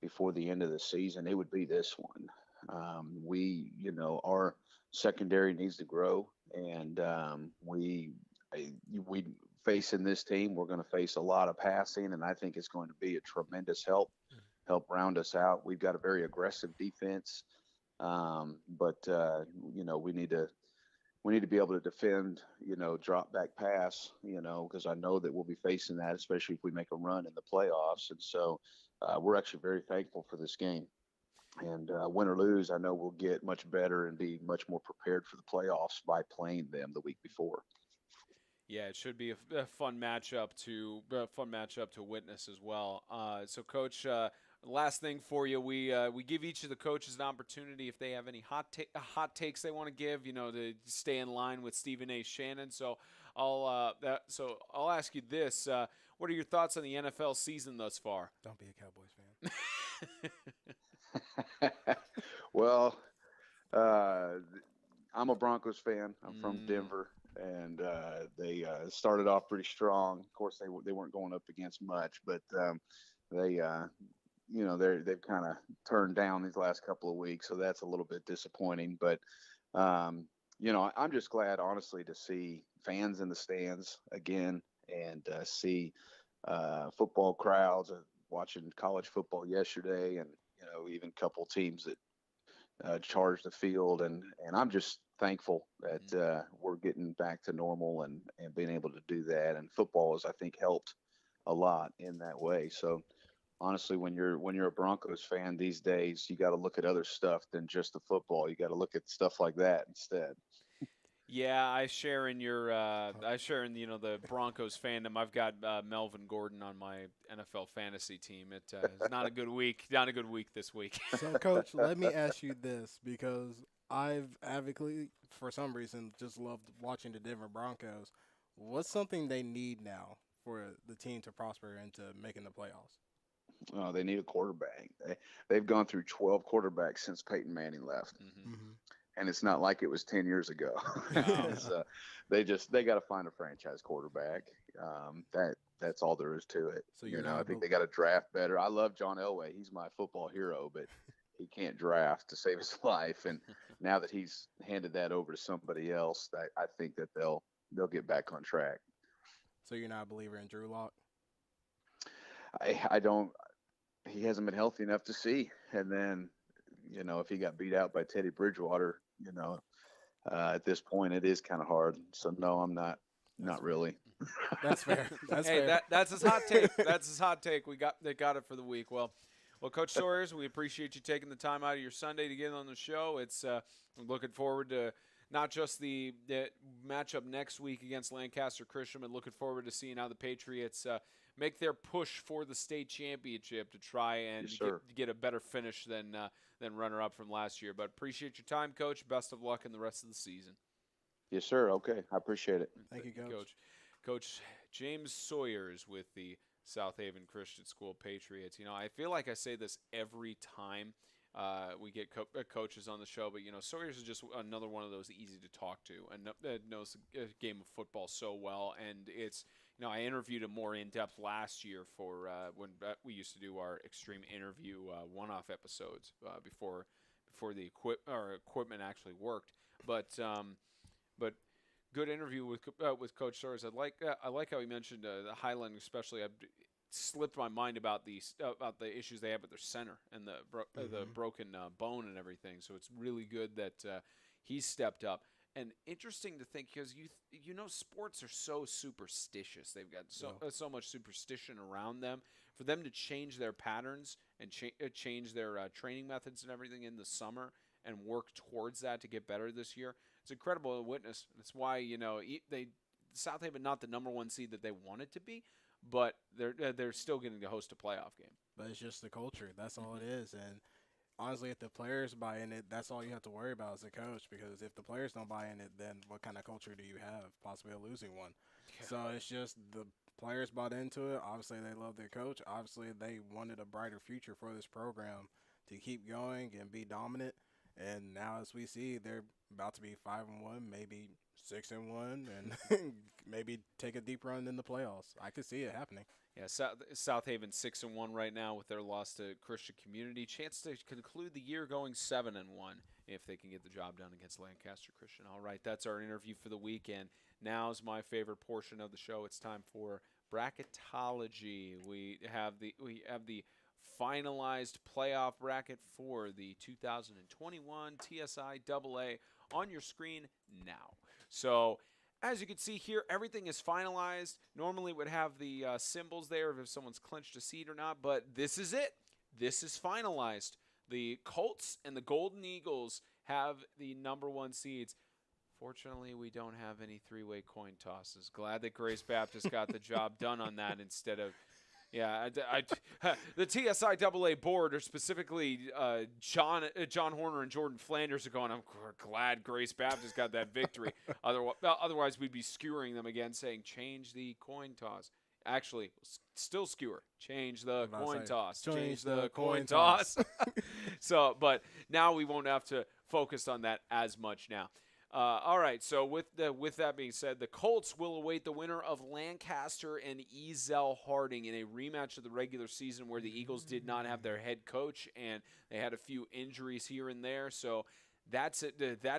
before the end of the season, it would be this one. Our secondary needs to grow, and we facing this team, we're going to face a lot of passing, and I think it's going to be a tremendous help round us out. We've got a very aggressive defense, but we need to be able to defend, drop back pass, because I know that we'll be facing that, especially if we make a run in the playoffs. And so we're actually very thankful for this game. And win or lose, I know we'll get much better and be much more prepared for the playoffs by playing them the week before. Yeah, it should be a fun matchup to witness as well. So, Coach, last thing for you, we give each of the coaches an opportunity if they have any hot takes they want to give, to stay in line with Stephen A. Shannon. So I'll ask you this: what are your thoughts on the NFL season thus far? Don't be a Cowboys fan. Well, I'm a Broncos fan. I'm from Denver, and they started off pretty strong. Of course, they weren't going up against much, but they they've kind of turned down these last couple of weeks, so that's a little bit disappointing. But I'm just glad, honestly, to see fans in the stands again and see football crowds. Watching college football yesterday, and even a couple teams that charged the field, and I'm just thankful that we're getting back to normal and being able to do that. And football has, I think, helped a lot in that way. So honestly, when you're a Broncos fan these days, you got to look at other stuff than just the football. You got to look at stuff like that instead. Yeah, I share in the Broncos fandom. I've got Melvin Gordon on my NFL fantasy team. It's not a good week. Not a good week this week. So, Coach, let me ask you this, because I've advocated, for some reason, just loved watching the Denver Broncos. What's something they need now for the team to prosper into making the playoffs? Oh, they need a quarterback. They've gone through 12 quarterbacks since Peyton Manning left. Mm-hmm. Mm-hmm. And it's not like it was 10 years ago. They got to find a franchise quarterback. That's all there is to it. So I think they got to draft better. I love John Elway. He's my football hero, but he can't draft to save his life. And now that he's handed that over to somebody else, I think that they'll get back on track. So you're not a believer in Drew Lock? I don't. He hasn't been healthy enough to see. And then, if he got beat out by Teddy Bridgewater, at this point, it is kind of hard. So no, I'm not. Not really. That's fair. That's hey, fair. That's his hot take. That's his hot take. They got it for the week. Well, Coach Sawyers, we appreciate you taking the time out of your Sunday to get on the show. It's I'm looking forward to not just the matchup next week against Lancaster Christian, but looking forward to seeing how the Patriots make their push for the state championship to try and get a better finish than runner-up from last year. But appreciate your time, Coach. Best of luck in the rest of the season. Yes, sir. Okay. I appreciate it. Thank you, Coach. Coach James Sawyers with the South Haven Christian School Patriots. I feel like I say this every time we get coaches on the show, but Sawyers is just another one of those easy to talk to and knows the game of football so well. And it's I interviewed him more in depth last year for when we used to do our extreme interview one-off episodes before the equipment actually worked. But good interview with Coach Sawyers. I like how he mentioned the Highland, especially. It slipped my mind about the issues they have at their center and the broken bone and everything. So it's really good that he's stepped up. And interesting to think, because sports are so superstitious. They've got so much superstition around them. For them to change their patterns and change their training methods and everything in the summer and work towards that to get better this year, it's incredible to witness. That's why South Haven not the number one seed that they wanted to be, but they're still getting to host a playoff game. But it's just the culture. That's all it is. And honestly, if the players buy in it, that's all you have to worry about as a coach. Because if the players don't buy in it, then what kind of culture do you have? Possibly a losing one. Yeah. So it's just the players bought into it. Obviously, they love their coach. Obviously, they wanted a brighter future for this program to keep going and be dominant. And now, as we see, they're about to be 5-1, maybe 6-1, and maybe take a deep run in the playoffs. I could see it happening. Yeah, South Haven 6-1 right now with their loss to Christian Community. Chance to conclude the year going 7-1 if they can get the job done against Lancaster Christian. All right, that's our interview for the weekend. Now's my favorite portion of the show. It's time for bracketology. We have the finalized playoff bracket for the 2021 TSIAA on your screen now. So, as you can see here, everything is finalized. Normally it would have the symbols there if someone's clinched a seat or not, but this is it. This is finalized. The Colts and the Golden Eagles have the number one seeds. Fortunately, we don't have any three-way coin tosses. Glad that Grace Baptist got the job done on that instead of the TSIAA board, or specifically John Horner and Jordan Flanders, are going, I'm glad Grace Baptist got that victory. Otherwise, we'd be skewering them again, saying, change the coin toss. Actually, still skewer. Change the coin toss. Change the coin toss. So, but now we won't have to focus on that as much now. All right, so with that being said, the Colts will await the winner of Lancaster and Ezell Harding in a rematch of the regular season where the Eagles did not have their head coach and they had a few injuries here and there. So that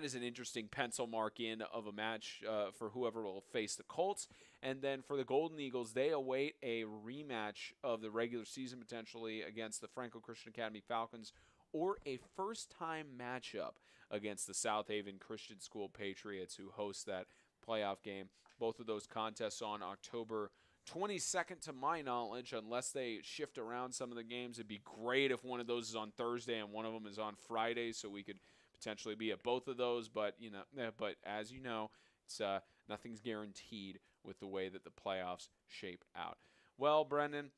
is an interesting pencil mark in of a match for whoever will face the Colts. And then for the Golden Eagles, they await a rematch of the regular season potentially against the Franco Christian Academy Falcons or a first-time matchup against the South Haven Christian School Patriots, who host that playoff game. Both of those contests on October 22nd, to my knowledge, unless they shift around some of the games. It'd be great if one of those is on Thursday and one of them is on Friday, so we could potentially be at both of those. But but as you know, it's nothing's guaranteed with the way that the playoffs shape out. Well, Brendan,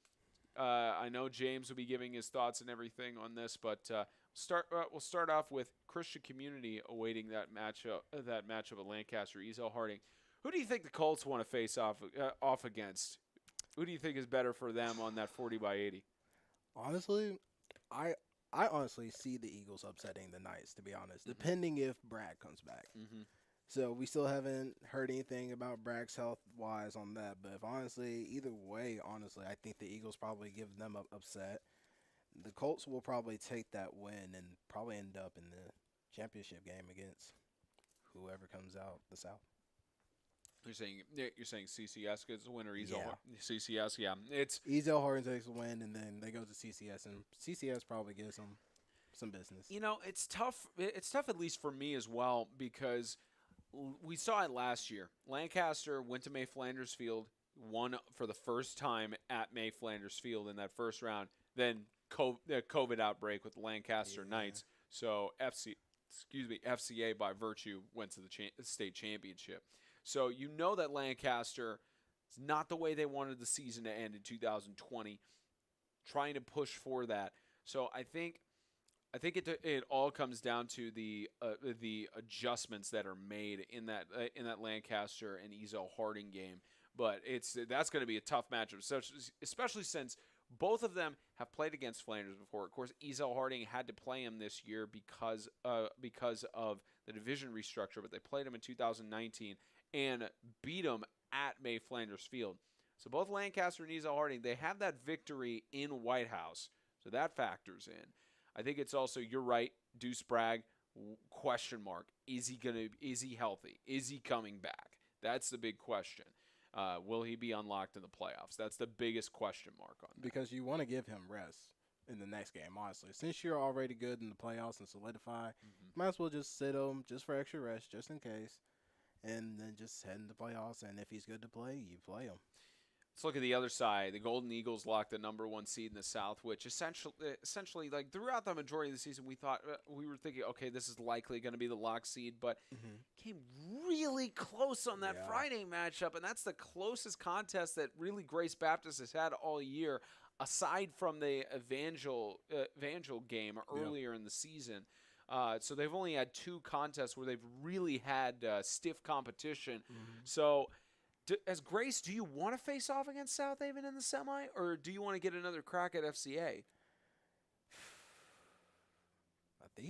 I know James will be giving his thoughts and everything on this, but we'll start off with Christian Community awaiting that matchup of Lancaster Ezell Harding. Who do you think the Colts want to face off against? Who do you think is better for them on that 40-by-80? Honestly, I honestly see the Eagles upsetting the Knights, to be honest, depending if Bragg comes back. Mm-hmm. So we still haven't heard anything about Bragg's health-wise on that. But if honestly, either way, honestly, I think the Eagles probably give them an upset. The Colts will probably take that win and probably end up in the championship game against whoever comes out the South. You're saying CCS gets the win or Ezell? Yeah. CCS, yeah. It's Ezell Harding takes the win, and then they go to CCS, and CCS probably gives them some business. It's tough. It's tough, at least for me as well, because we saw it last year. Lancaster went to May Flanders Field, won for the first time at May Flanders Field in that first round. Then COVID outbreak with the Lancaster Knights. So FCA by virtue went to the state championship. So you know that Lancaster is not the way they wanted the season to end in 2020. Trying to push for that. So I think it all comes down to the adjustments that are made in that Lancaster and Ezell Harding game. But that's going to be a tough matchup, especially since both of them have played against Flanders before. Of course, Ezell Harding had to play him this year because of the division restructure, but they played him in 2019 and beat him at May Flanders Field. So both Lancaster and Ezell Harding, they have that victory in White House, so that factors in. I think it's also, you're right, Deuce Bragg, question mark. Is he healthy? Is he coming back? That's the big question. Will he be unlocked in the playoffs? That's the biggest question mark on that. Because you want to give him rest in the next game, honestly. Since you're already good in the playoffs and solidify, might as well just sit him just for extra rest, just in case, and then just head into the playoffs. And if he's good to play, you play him. Let's look at the other side. The Golden Eagles locked the number 1 seed in the South, which essentially, like throughout the majority of the season, we were thinking, okay, this is likely going to be the lock seed, but came really close on that Friday matchup, and that's the closest contest that really Grace Baptist has had all year, aside from the Evangel game earlier in the season. So they've only had 2 contests where they've really had stiff competition. So, as Grace, do you want to face off against South Haven in the semi, or do you want to get another crack at FCA? I think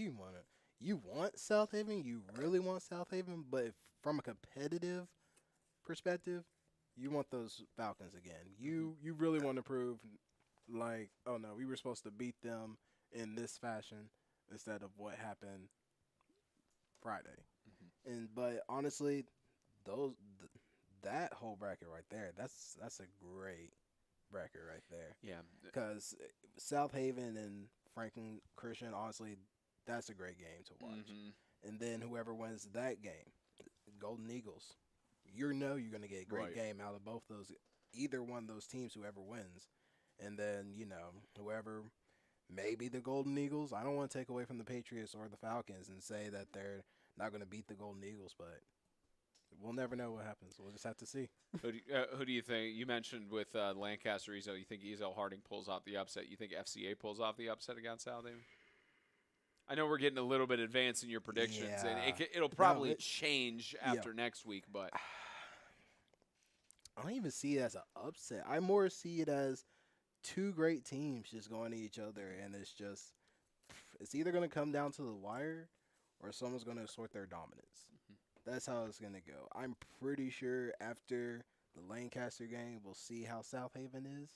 you want South Haven. You really want South Haven, but from a competitive perspective, you want those Falcons again. You really want to prove, like, oh no, we were supposed to beat them in this fashion instead of what happened Friday. But honestly, that whole bracket right there, that's a great bracket right there. Yeah. Because South Haven and Franklin Christian, honestly, that's a great game to watch. And then whoever wins that game, Golden Eagles, you're going to get a great game out of both those, either one of those teams, whoever wins. And then, whoever, maybe the Golden Eagles. I don't want to take away from the Patriots or the Falcons and say that they're not going to beat the Golden Eagles, but we'll never know what happens. We'll just have to see. Who do you think? You mentioned with Lancaster, Ezell, you think Ezell Harding pulls off the upset. You think FCA pulls off the upset against South Haven? I know we're getting a little bit advanced in your predictions, and it'll probably change after next week. But I don't even see it as an upset. I more see it as 2 great teams just going to each other, and it's either going to come down to the wire or someone's going to assert their dominance. That's how it's gonna go. I'm pretty sure after the Lancaster game, we'll see how South Haven is.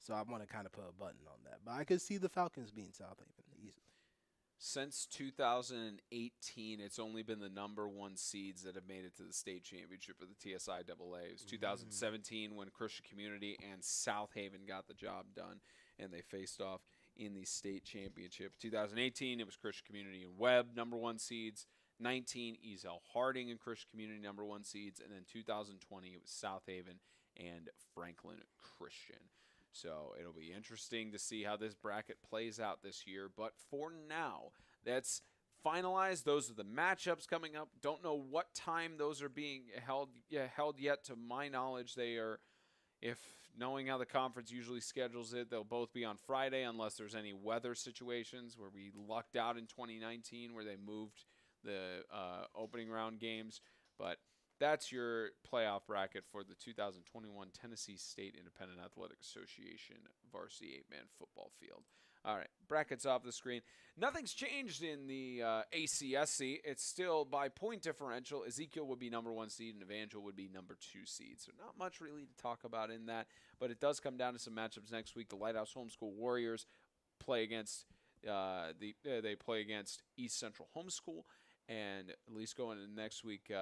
So I want to kind of put a button on that. But I could see the Falcons beating South Haven easily. Since 2018, it's only been the number one seeds that have made it to the state championship of the TSIAA. It was 2017 when Christian Community and South Haven got the job done, and they faced off in the state championship. 2018, it was Christian Community and Webb, number one seeds. 19, Ezel Harding and Christian Community, number one seeds. And then 2020, it was South Haven and Franklin Christian. So it'll be interesting to see how this bracket plays out this year. But for now, that's finalized. Those are the matchups coming up. Don't know what time those are being held yet. To my knowledge, they are, if knowing how the conference usually schedules it, they'll both be on Friday unless there's any weather situations where we lucked out in 2019 where they moved the opening round games. But that's your playoff bracket for the 2021 Tennessee State Independent Athletic Association varsity 8-man football field. All right, brackets off the screen. Nothing's changed in the ACSC. It's still by point differential. Ezekiel would be number one seed and Evangel would be number two seed. So not much really to talk about in that, but it does come down to some matchups next week. The Lighthouse Homeschool Warriors play against they play against East Central Homeschool, and at least going into next week.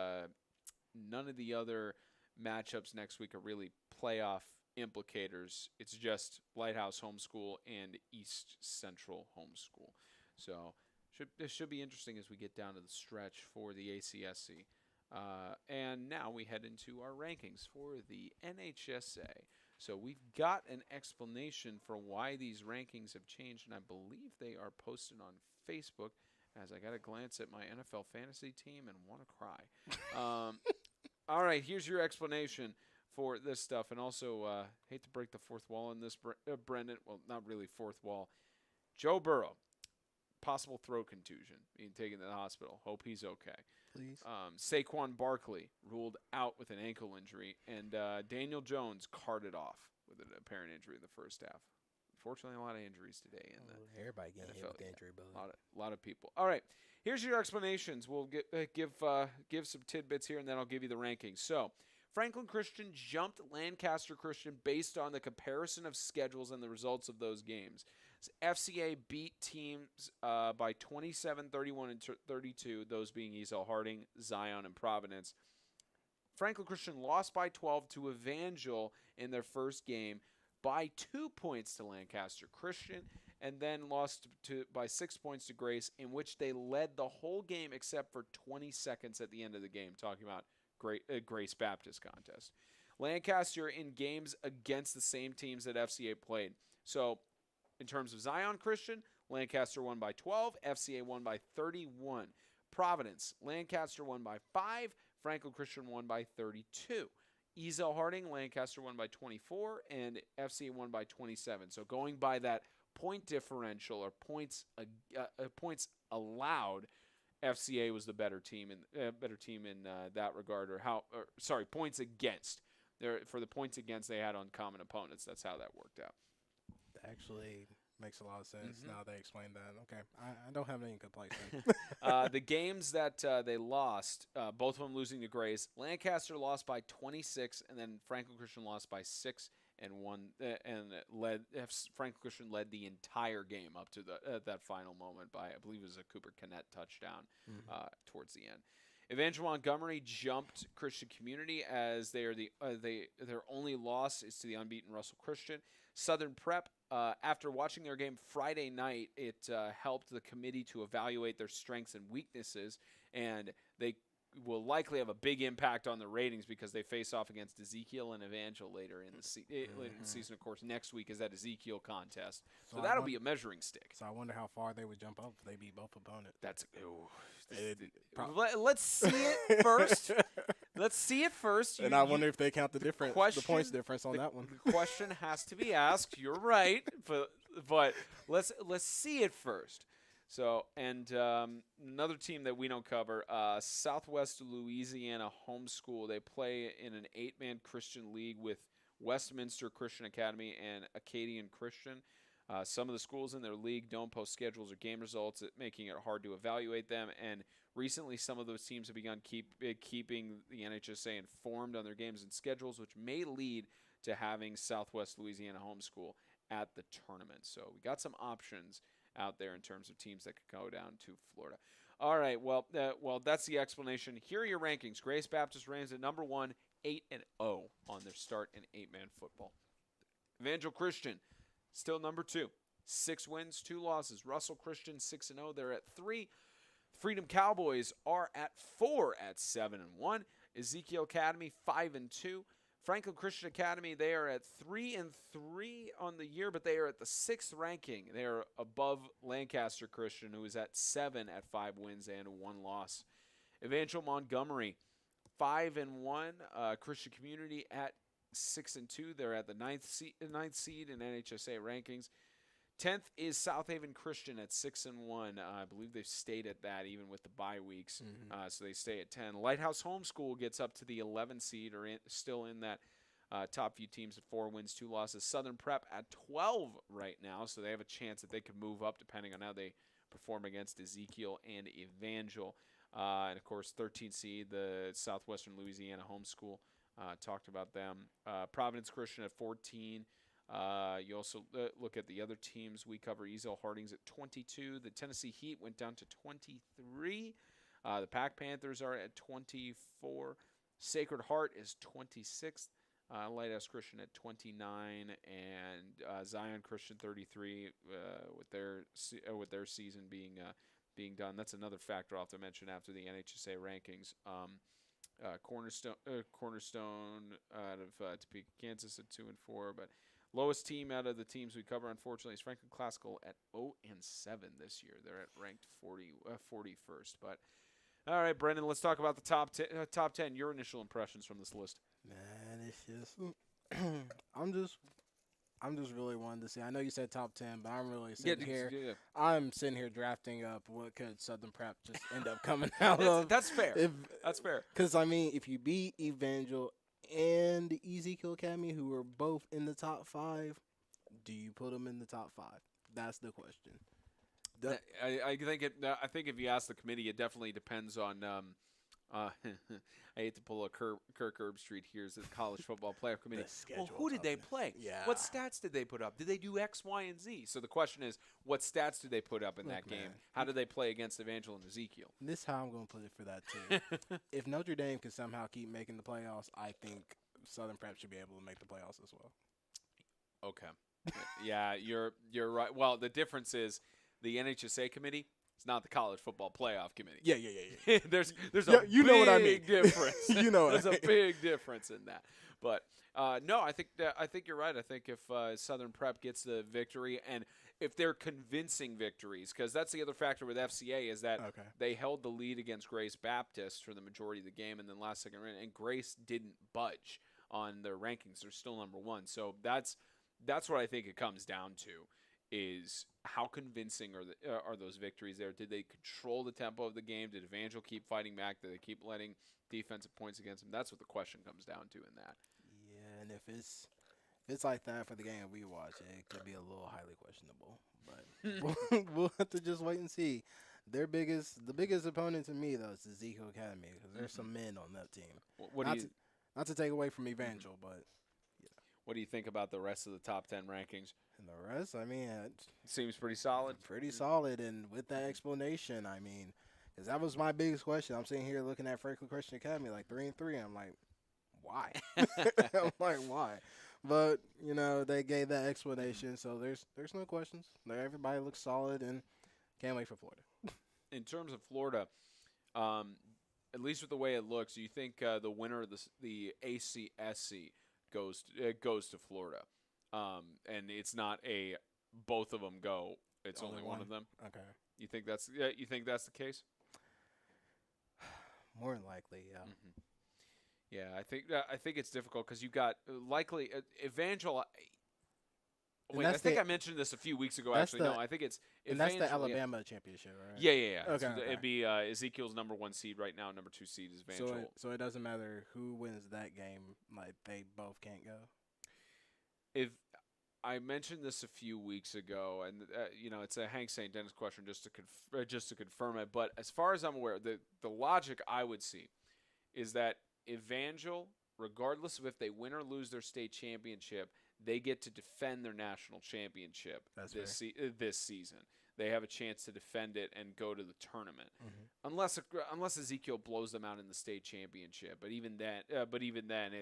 None of the other matchups next week are really playoff implicators. It's just Lighthouse Homeschool and East Central Homeschool. So this should be interesting as we get down to the stretch for the ACSC. And now we head into our rankings for the NHSA. So we've got an explanation for why these rankings have changed, and I believe they are posted on Facebook, as I got to glance at my NFL fantasy team and want to cry. All right, here's your explanation for this stuff. And also, hate to break the fourth wall in this, Brendan. Well, not really fourth wall. Joe Burrow, possible throat contusion, being taken to the hospital. Hope he's okay. Please. Saquon Barkley ruled out with an ankle injury. And Daniel Jones carted off with an apparent injury in the first half. Unfortunately, a lot of injuries today in the everybody getting NFL. hit with the injury bug. A lot of people. All right, here's your explanations. We'll give some tidbits here, and then I'll give you the rankings. So, Franklin Christian jumped Lancaster Christian based on the comparison of schedules and the results of those games. So FCA beat teams by 27, 31, and 32, those being Ezel Harding, Zion, and Providence. Franklin Christian lost by 12 to Evangel in their first game, by 2 points to Lancaster Christian, and then lost by 6 points to Grace, in which they led the whole game except for 20 seconds at the end of the game, talking about Grace Baptist contest. Lancaster in games against the same teams that FCA played. So in terms of Zion Christian, Lancaster won by 12, FCA won by 31. Providence, Lancaster won by 5, Franklin Christian won by 32. Ezel Harding, Lancaster won by 24, and FCA won by 27. So going by that point differential or points allowed, FCA was the better team in that regard. Points against. For the points against, they had on common opponents. That's how that worked out. Actually, makes a lot of sense now they explain that. Okay, I don't have any complaints. The games that they lost, both of them losing to Grace. Lancaster lost by 26, and then Franklin Christian lost by 6 and 1, and Franklin Christian led the entire game up to that final moment by, I believe it was a Cooper Connett touchdown towards the end. Evangel Montgomery jumped Christian Community as their only loss is to the unbeaten Russell Christian. Southern Prep, after watching their game Friday night, it helped the committee to evaluate their strengths and weaknesses, and they will likely have a big impact on the ratings because they face off against Ezekiel and Evangel later in the season. Of course, next week is that Ezekiel contest, so that'll be a measuring stick. So I wonder how far they would jump up if they beat both opponents. Let's see it first. Let's see it first. I wonder if they count the points difference on that one. The question has to be asked. You're right, but let's see it first. So, and another team that we don't cover, Southwest Louisiana Homeschool. They play in an 8-man Christian league with Westminster Christian Academy and Acadian Christian. Some of the schools in their league don't post schedules or game results, making it hard to evaluate them. And recently, some of those teams have begun keeping the NHSA informed on their games and schedules, which may lead to having Southwest Louisiana homeschool at the tournament. So we got some options out there in terms of teams that could go down to Florida. All right, well, that's the explanation. Here are your rankings. Grace Baptist reigns at number 1, 8-0 on their start in 8-man football. Evangel Christian, still number 2, 6 wins, 2 losses. Russell Christian 6-0. They're at 3. Freedom Cowboys are at 4 at 7-1. Ezekiel Academy 5-2. Franklin Christian Academy, they are at 3-3 on the year, but they are at the 6th ranking. They are above Lancaster Christian, who is at 7 at 5 wins and 1 loss. Evangel Montgomery 5-1. Christian Community at 6-2. They're at the 9th seed in NHSA rankings. 10th is South Haven Christian at 6-1. I believe they've stayed at that even with the bye weeks, so they stay at 10. Lighthouse Homeschool gets up to the 11th seed, or still in that top few teams at 4 wins, 2 losses. Southern Prep at 12 right now, so they have a chance that they could move up depending on how they perform against Ezekiel and Evangel. And, of course, 13th seed, the Southwestern Louisiana Homeschool. Talked about them. Providence Christian at 14. You also look at the other teams we cover. Ezel Hardings at 22. The Tennessee Heat went down to 23. The Pack Panthers are at 24. Sacred Heart is 26th. Lighthouse Christian at 29, and Zion Christian 33 with their season being done. That's another factor I'll have to mention after the NHSA rankings. Cornerstone out of Topeka, Kansas at 2-4, but lowest team out of the teams we cover, unfortunately, is Franklin Classical at 0-7 this year. They're at ranked 41st. But all right, Brendan, let's talk about the top 10. Your initial impressions from this list. Man, it's just I'm just really wanting to see. I know you said top 10, but I'm really sitting here. Yeah. I'm sitting here drafting up what could Southern Prep just end up coming out of. That's fair. That's fair. Because, I mean, if you beat Evangel and the Ezekiel Academy, who are both in the top 5, do you put them in the top 5? That's the question. I think if you ask the committee, it definitely depends on. I hate to pull a Kirk Herbstreit here as the College Football Playoff Committee. Well, who did they play? Yeah. What stats did they put up? Did they do X, Y, and Z? So the question is, what stats did they put up in that game? How did they play against Evangel and Ezekiel? This is how I'm going to put it for that, too. If Notre Dame can somehow keep making the playoffs, I think Southern Prep should be able to make the playoffs as well. Okay. Yeah, you're right. Well, the difference is the NHSA committee. It's not the College Football Playoff Committee. Yeah. there's a you know what I mean. Difference. You know there's a big difference in that. But no, I think you're right. I think if Southern Prep gets the victory, and if they're convincing victories, because that's the other factor with FCA is that they held the lead against Grace Baptist for the majority of the game, and then last second round, and Grace didn't budge on their rankings. They're still number 1. So that's what I think it comes down to. Is how convincing are those victories there? Did they control the tempo of the game? Did Evangel keep fighting back? Did they keep letting defensive points against them? That's what the question comes down to in that. Yeah, and if it's like that for the game we watch, it could be a little highly questionable. But we'll have to just wait and see. The biggest opponent to me though is Ezekiel Academy because there's some men on that team. Not to take away from Evangel, but. What do you think about the rest of the top 10 rankings? And the rest, I mean, it seems pretty solid. Pretty solid, and with that explanation, I mean, because that was my biggest question. I'm sitting here looking at Franklin Christian Academy like 3-3. I'm like, why? I'm like, why? But they gave that explanation, so there's no questions. Everybody looks solid, and can't wait for Florida. In terms of Florida, at least with the way it looks, do you think the winner of the ACSC goes to Florida, and it's not a both of them go. It's only one of them. Okay. You think that's the case? More than likely, yeah. Mm-hmm. Yeah, I think it's difficult because you got likely Evangel. Wait, I think I mentioned this a few weeks ago. Actually, no, I think it's and that's the Alabama championship, right? Yeah. Okay. It'd be Ezekiel's number 1 seed right now. Number 2 seed is Evangel. So it doesn't matter who wins that game. Like they both can't go. If I mentioned this a few weeks ago, and it's a Hank St. Dennis question just to confirm it. But as far as I'm aware, the logic I would see is that Evangel, regardless of if they win or lose their state championship, they get to defend their national championship this season. They have a chance to defend it and go to the tournament, unless Ezekiel blows them out in the state championship. But even then,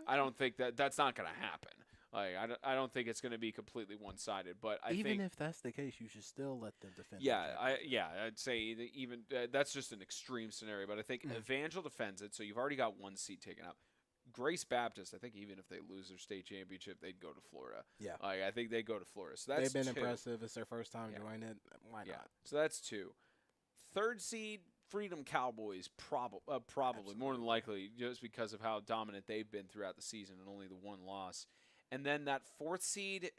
I don't think that's not going to happen. Like I don't think it's going to be completely one-sided. But I think if that's the case, you should still let them defend. I'd say even that's just an extreme scenario. But I think Evangel defends it, so you've already got one seat taken up. Grace Baptist, I think even if they lose their state championship, they'd go to Florida. Yeah. I think they go to Florida. So that's They've been two. impressive. It's their first time doing it. Why not? So that's two. Third seed, Freedom Cowboys, probably Absolutely. more than likely, just because of how dominant they've been throughout the season and only the one loss. And then that fourth seed,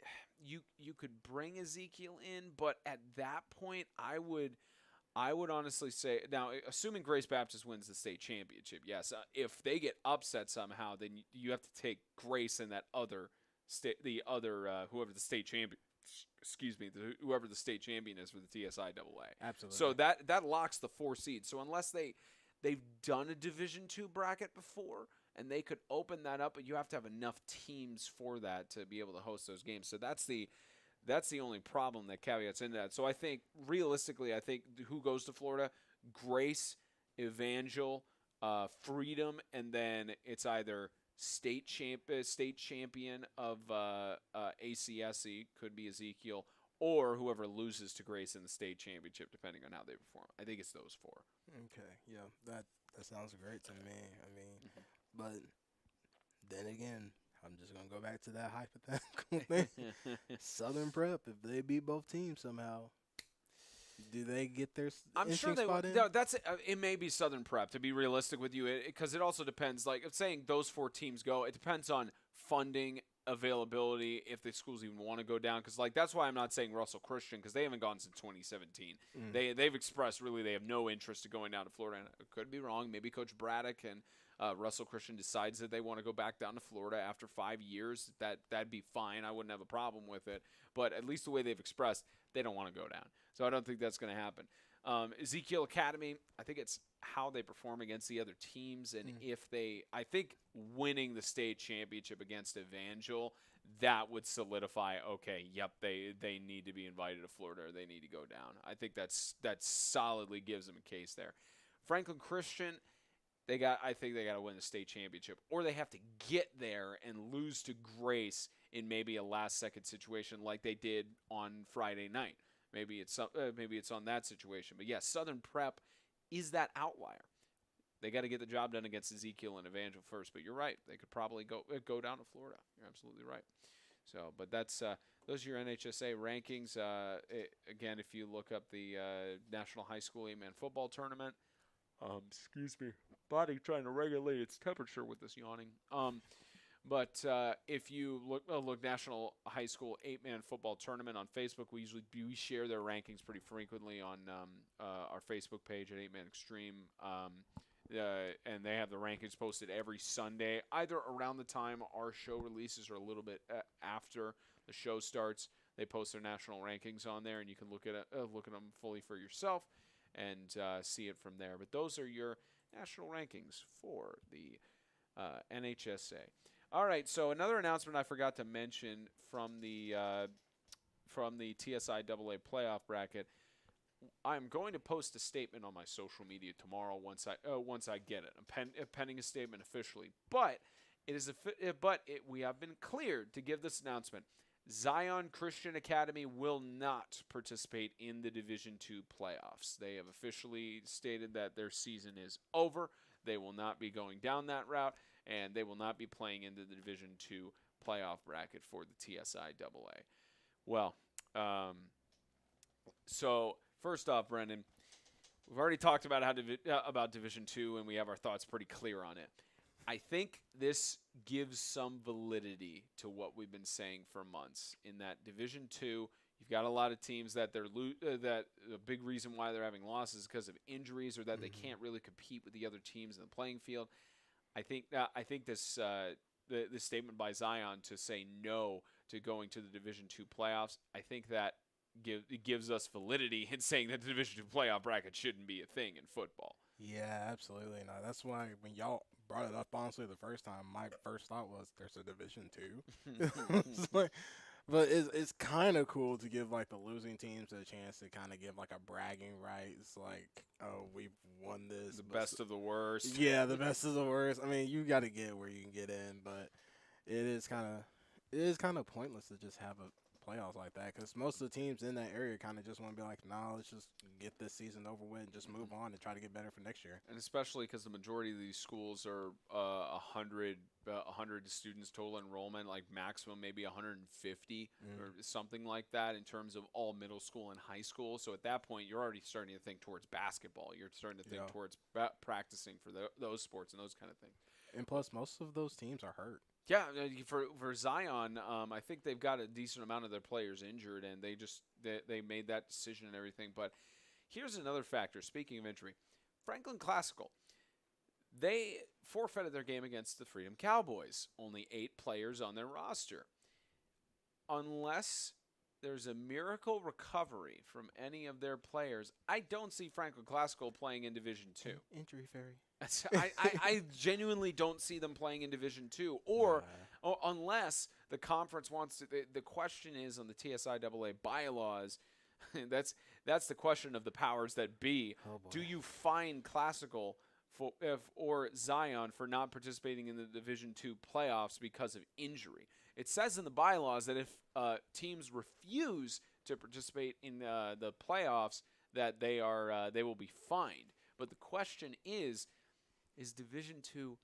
you could bring Ezekiel in, but at that point, I would honestly say, now, assuming Grace Baptist wins the state championship, yes. If they get upset somehow, then you have to take Grace and that other whoever the state champion, whoever the state champion is for the TSIAA. Absolutely. So that locks the 4 seed. So unless they've done a Division II bracket before, and they could open that up, but you have to have enough teams for that to be able to host those games. So that's the only problem that caveats into that. So I think, realistically, who goes to Florida? Grace, Evangel, Freedom, and then it's either state champion of ACSC, could be Ezekiel, or whoever loses to Grace in the state championship, depending on how they perform. I think it's those 4. Okay, yeah, that sounds great to me. I mean, but then again, I'm just going to go back to that hypothetical thing. Southern Prep, if they beat both teams somehow, do they get their I'm sure they spot will. in? No, it may be Southern Prep, to be realistic with you, because it also depends. Like, if saying those 4 teams go, it depends on funding, availability, if the schools even want to go down. Because, that's why I'm not saying Russell Christian, because they haven't gone since 2017. They've expressed really they have no interest in going down to Florida. And I could be wrong. Maybe Coach Braddock and Russell Christian decides that they want to go back down to Florida after 5 years. That'd be fine. I wouldn't have a problem with it. But at least the way they've expressed, they don't want to go down. So I don't think that's going to happen. Ezekiel Academy, I think it's how they perform against the other teams, and I think winning the state championship against Evangel, that would solidify, okay, yep, they need to be invited to Florida, or they need to go down. I think that solidly gives them a case there. Franklin Christian, I think they got to win the state championship, or they have to get there and lose to Grace in maybe a last-second situation like they did on Friday night. Maybe it's on that situation. But yes, Southern Prep is that outlier. They got to get the job done against Ezekiel and Evangel first. But you're right; they could probably go down to Florida. You're absolutely right. So, but those are your NHSA rankings. Again, if you look up the National High School 8-man football tournament, excuse me, body trying to regulate its temperature with this yawning. But if you look National High School 8-man football tournament on Facebook, we share their rankings pretty frequently on our Facebook page at 8-Man Extreme, and they have the rankings posted every Sunday, either around the time our show releases or a little bit after the show starts. They post their national rankings on there, and you can look at them fully for yourself and see it from there. But those are your national rankings for the NHSA. All right, so another announcement I forgot to mention from the TSIAA playoff bracket. I'm going to post a statement on my social media tomorrow once I get it. I'm penning a statement officially, but we have been cleared to give this announcement. Zion Christian Academy will not participate in the Division II playoffs. They have officially stated that their season is over. They will not be going down that route, and they will not be playing into the Division II playoff bracket for the TSIAA. Well, so first off, Brendan, we've already talked about about Division II, and we have our thoughts pretty clear on it. I think this gives some validity to what we've been saying for months. In that Division II, you've got a lot of teams that that the big reason why they're having losses is because of injuries or that they can't really compete with the other teams in the playing field. I think this statement by Zion to say no to going to the Division II playoffs. I think that it gives us validity in saying that the Division II playoff bracket shouldn't be a thing in football. Yeah, absolutely. No, that's why when y'all brought it up, honestly, the first time, my first thought was there's a Division Two. It's like, but it's kind of cool to give like the losing teams a chance to kind of give like a bragging rights, like, oh, we've won this. The best of the worst. Yeah, the best of the worst. I mean, you got to get where you can get in, but it is kind of pointless to just have a playoffs like that because most of the teams in that area kind of just want to be like, nah, let's just get this season over with and just move on and try to get better for next year. And especially because the majority of these schools are 100 students total enrollment, like maximum maybe 150 or something like that in terms of all middle school and high school. So at that point, you're already starting to think towards basketball. You're starting to think towards practicing for those sports and those kind of things. And plus, most of those teams are hurt. Yeah, for Zion, I think they've got a decent amount of their players injured, and they made that decision and everything. But here's another factor. Speaking of injury, Franklin Classical, they forfeited their game against the Freedom Cowboys. Only 8 players on their roster. Unless there's a miracle recovery from any of their players, I don't see Franklin Classical playing in Division II. Injury fairy. I genuinely don't see them playing in Division II, or unless the conference wants to. The question is on the TSIAA bylaws. That's the question of the powers that be. Oh, do you fine Classical or Zion for not participating in the Division II playoffs because of injury? It says in the bylaws that if teams refuse to participate in the playoffs, that they will be fined. But the question is Division II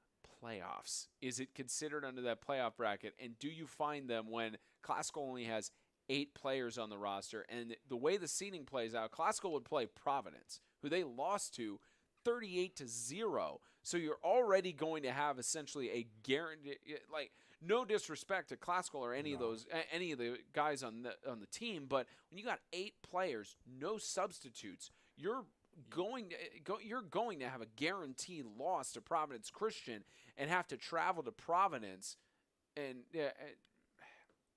playoffs? Is it considered under that playoff bracket? And do you find them when Classical only has 8 players on the roster? And the way the seeding plays out, Classical would play Providence, who they lost to 38-0. So you're already going to have essentially a guarantee. Like, no disrespect to Classical or any of the guys on the team, but when you got 8 players, no substitutes, you're going to have a guaranteed loss to Providence Christian and have to travel to Providence, and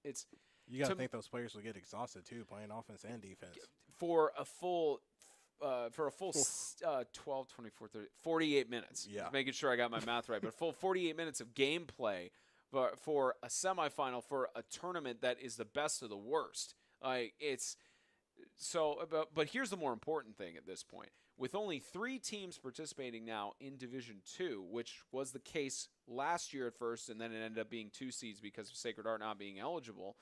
it's you got to think those players will get exhausted too, playing offense and defense for a full 12, 24, 30, 48 minutes. Yeah, just making sure I got my math right, but full 48 minutes of gameplay for a semifinal for a tournament that is the best of the worst. Like, it's. So, but here's the more important thing at this point. With only 3 teams participating now in Division II, which was the case last year at first, and then it ended up being 2 seeds because of Sacred Heart not being eligible.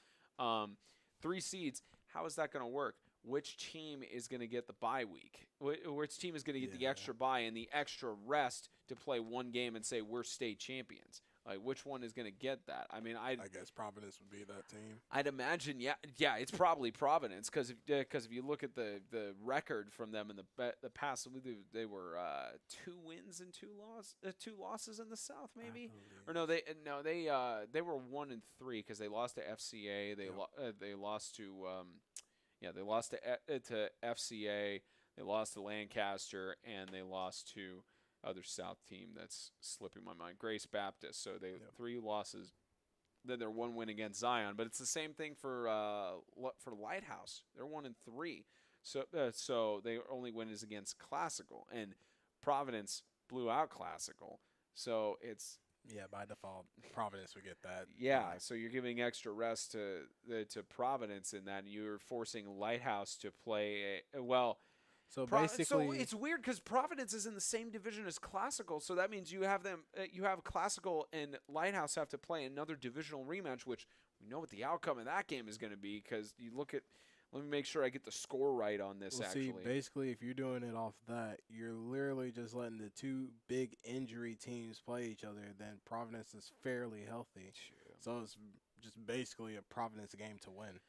3 seeds, how is that going to work? Which team is going to get the bye week? Which team is going to get the extra bye and the extra rest to play one game and say we're state champions? Like, which one is going to get that? I mean, I guess Providence would be that team. I'd imagine, yeah, it's probably Providence because if you look at the record from them in the past, they were 2 wins and 2 losses in the South, maybe, or no, they were 1-3 because they lost to FCA, they lost to FCA, they lost to Lancaster, and they lost to other South team that's slipping my mind, Grace Baptist. So they 3 losses, then their 1 win against Zion. But it's the same thing for Lighthouse. They're 1-3. So their only win is against Classical, and Providence blew out Classical. So it's by default Providence would get that. So you're giving extra rest to Providence in that, and you're forcing Lighthouse to play So basically, it's weird because Providence is in the same division as Classical, so that means you have Classical and Lighthouse have to play another divisional rematch, which we know what the outcome of that game is going to be because you look at. Let me make sure I get the score right on this. See, basically, if you're doing it off that, you're literally just letting the 2 big injury teams play each other. Then Providence is fairly healthy, so it's just basically a Providence game to win.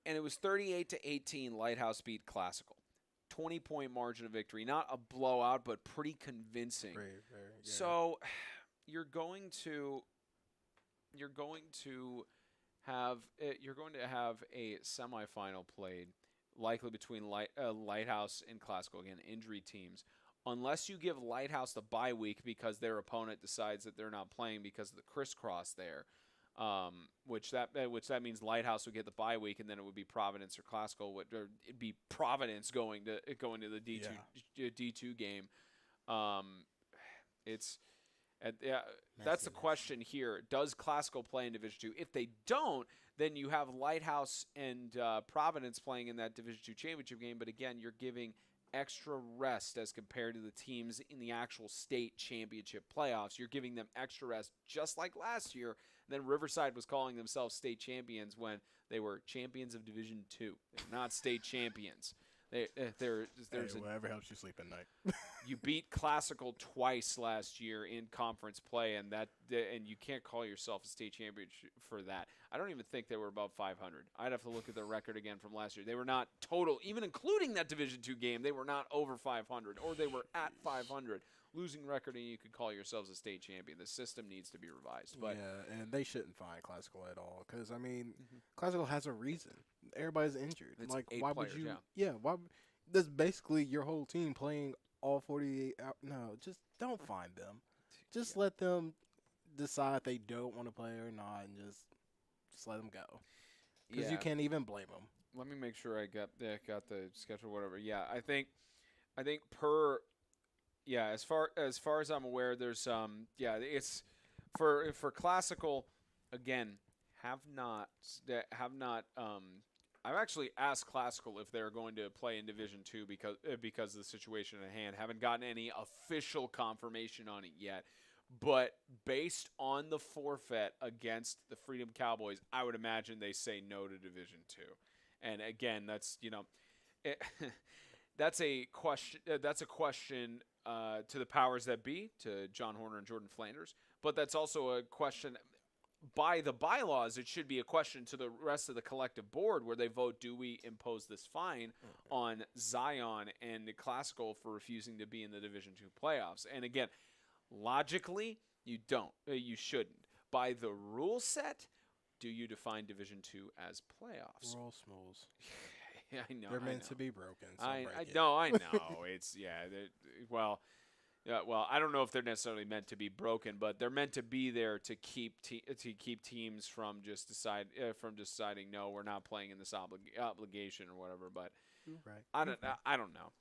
And it was 38-18. Lighthouse beat Classical. 20-point margin of victory, not a blowout, but pretty convincing. Very, So you're going to have a semifinal played, likely between Lighthouse and Classical, again, injury teams. Unless you give Lighthouse the bye week because their opponent decides that they're not playing because of the crisscross there, which that means Lighthouse would get the bye week, and then it would be Providence or Classical, or it'd be Providence going to the D2 game. It's that's the question here. Does Classical play in Division II? If they don't, then you have Lighthouse and Providence playing in that Division II championship game. But again, you're giving extra rest as compared to the teams in the actual state championship playoffs. You're giving them extra rest, just like last year. And then Riverside was calling themselves state champions when they were champions of Division II. They're not state champions. Whatever helps you sleep at night. You beat Classical twice last year in conference play, and you can't call yourself a state champion for that. I don't even think they were above 500. I'd have to look at their record again from last year. They were not total, even including that Division II game, they were not over 500, or they were at 500. Losing record, and you could call yourselves a state champion. The system needs to be revised. But yeah, and they shouldn't find Classical at all because, I mean, Classical has a reason. Everybody's injured. It's like, 8 why players, would you? yeah. Why? That's basically your whole team playing all 48 hours. No, just don't find them. Just let them decide they don't want to play or not, and just let them go. Because you can't even blame them. Let me make sure I got the schedule, whatever. Yeah, I think as far as I'm aware, there's it's for Classical, again, I've actually asked Classical if they're going to play in Division II because of the situation at hand. Haven't gotten any official confirmation on it yet. But based on the forfeit against the Freedom Cowboys, I would imagine they say no to Division II. And again, that's that's a question. That's a question to the powers that be, to John Horner and Jordan Flanders. But that's also a question. By the bylaws, it should be a question to the rest of the collective board where they vote, do we impose this fine on Zion and the Classical for refusing to be in the Division II playoffs? And again, logically, you don't. You shouldn't. By the rule set, do you define Division II as playoffs? We're all smalls. Yeah, I know. They're meant to be broken. So I know. It's well, I don't know if they're necessarily meant to be broken, but they're meant to be there to keep teams from just deciding no, we're not playing in this obligation or whatever. But I don't know.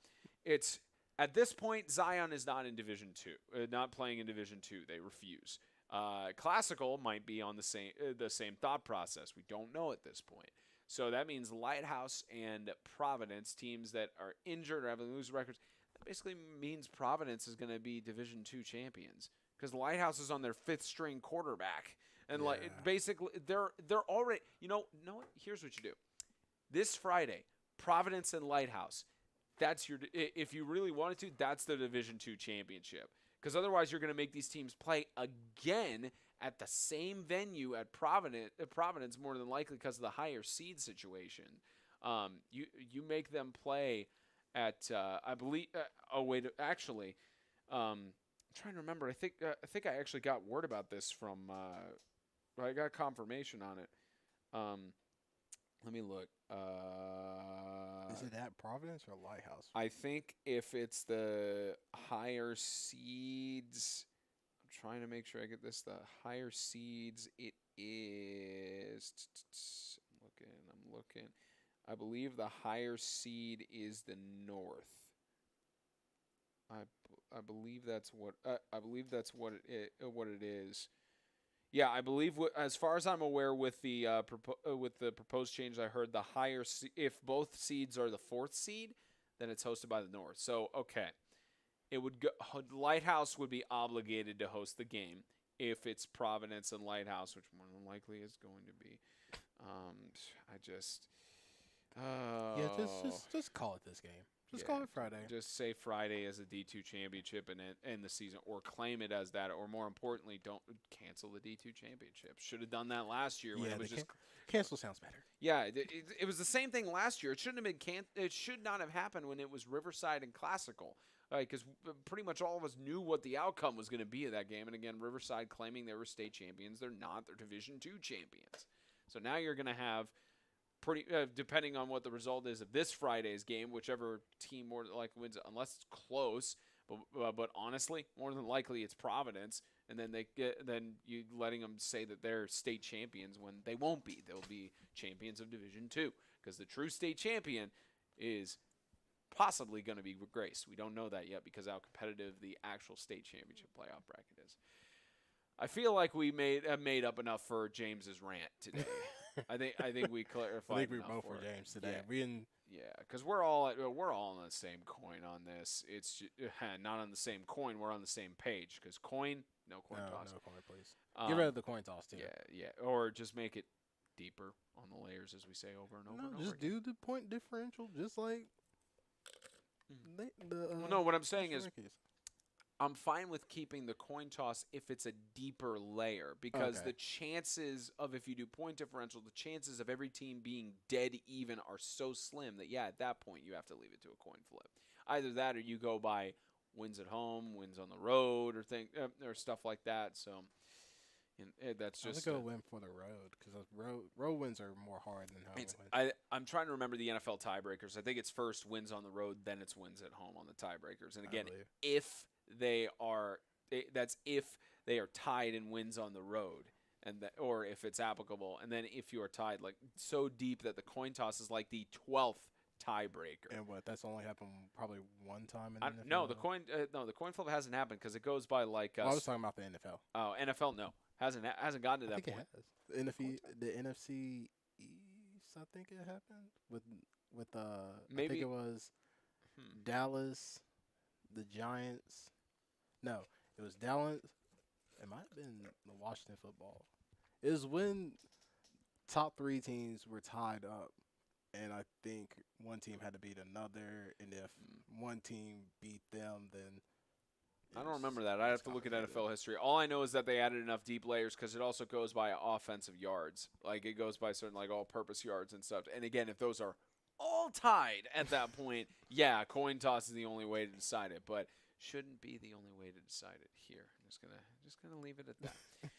It's at this point, Zion is not in Division II, not playing in Division II. They refuse. Classical might be on the same thought process. We don't know at this point. So that means Lighthouse and Providence, teams that are injured or have lose records, that basically means Providence is going to be Division II champions because Lighthouse is on their 5th string quarterback. And basically they're already, here's what you do. This Friday, Providence and Lighthouse, that's if you really wanted to, that's the Division II championship. Because otherwise you're going to make these teams play again at the same venue at Providence more than likely because of the higher seed situation. You make them play at I believe. I'm trying to remember. I think I actually got word about this from. I got confirmation on it. Let me look. Is it at Providence or Lighthouse? I think if it's the higher seeds. Trying to make sure I get this. The higher seeds, it is. I'm looking. I believe the higher seed is the North. I believe that's what. What it is. Yeah, I believe. As far as I'm aware, with the proposed change, I heard the higher. If both seeds are the 4th seed, then it's hosted by the North. So okay. It would go. Lighthouse would be obligated to host the game if it's Providence and Lighthouse, which more than likely is going to be. Just call it this game. Just call it Friday. Just say Friday as a D2 championship and end the season, or claim it as that, or more importantly, don't cancel the D2 championship. Should have done that last year when it was just cancel sounds better. Yeah, it was the same thing last year. It shouldn't have been It should not have happened when it was Riverside and Classical. Because pretty much all of us knew what the outcome was going to be of that game. And again, Riverside claiming they were state champions. They're not. They're Division II champions. So now you're going to have, depending on what the result is of this Friday's game, whichever team more likely wins, unless it's close, But honestly, more than likely, it's Providence, and then you letting them say that they're state champions when they won't be. They'll be champions of Division II because the true state champion is possibly going to be Grace. We don't know that yet because how competitive the actual state championship playoff bracket is. I feel like we made up enough for James's rant today. I think we clarified. I think we enough both for for it. James today. Yeah, because we're all on the same coin on this. It's not on the same coin. We're on the same page because no coin toss. No coin, please. Get rid of the coin toss too. Yeah, or just make it deeper on the layers, as we say over and over. No, and over just again. do the point differential, just like no, what I'm saying is rankings. I'm fine with keeping the coin toss if it's a deeper layer because the chances of, if you do point differential, the chances of every team being dead even are so slim that, at that point you have to leave it to a coin flip. Either that or you go by wins at home, wins on the road, or stuff like that. So that's just I would go win for the road because road wins are more hard than home wins. I'm trying to remember the NFL tiebreakers. I think it's first wins on the road, then it's wins at home on the tiebreakers. And again, if they are tied in wins on the road, or if it's applicable, and then if you are tied like so deep that the coin toss is like the 12th tiebreaker. And that's only happened probably one time in the NFL? No, the coin flip hasn't happened because it goes by like. I was talking about the NFL. Oh, NFL no hasn't gotten to that point. It has. The NFC East, I think it happened with maybe I think it was Dallas, the Giants. No, it was Dallas. It might have been the Washington Football. It was when top three teams were tied up, and I think one team had to beat another, and if one team beat them, then I don't remember that. I'd have to look at NFL history. All I know is that they added enough deep layers because it also goes by offensive yards. Like it goes by certain like all-purpose yards and stuff. And again, if those are all tied at that point, coin toss is the only way to decide it, but shouldn't be the only way to decide it here. I'm just gonna leave it at that.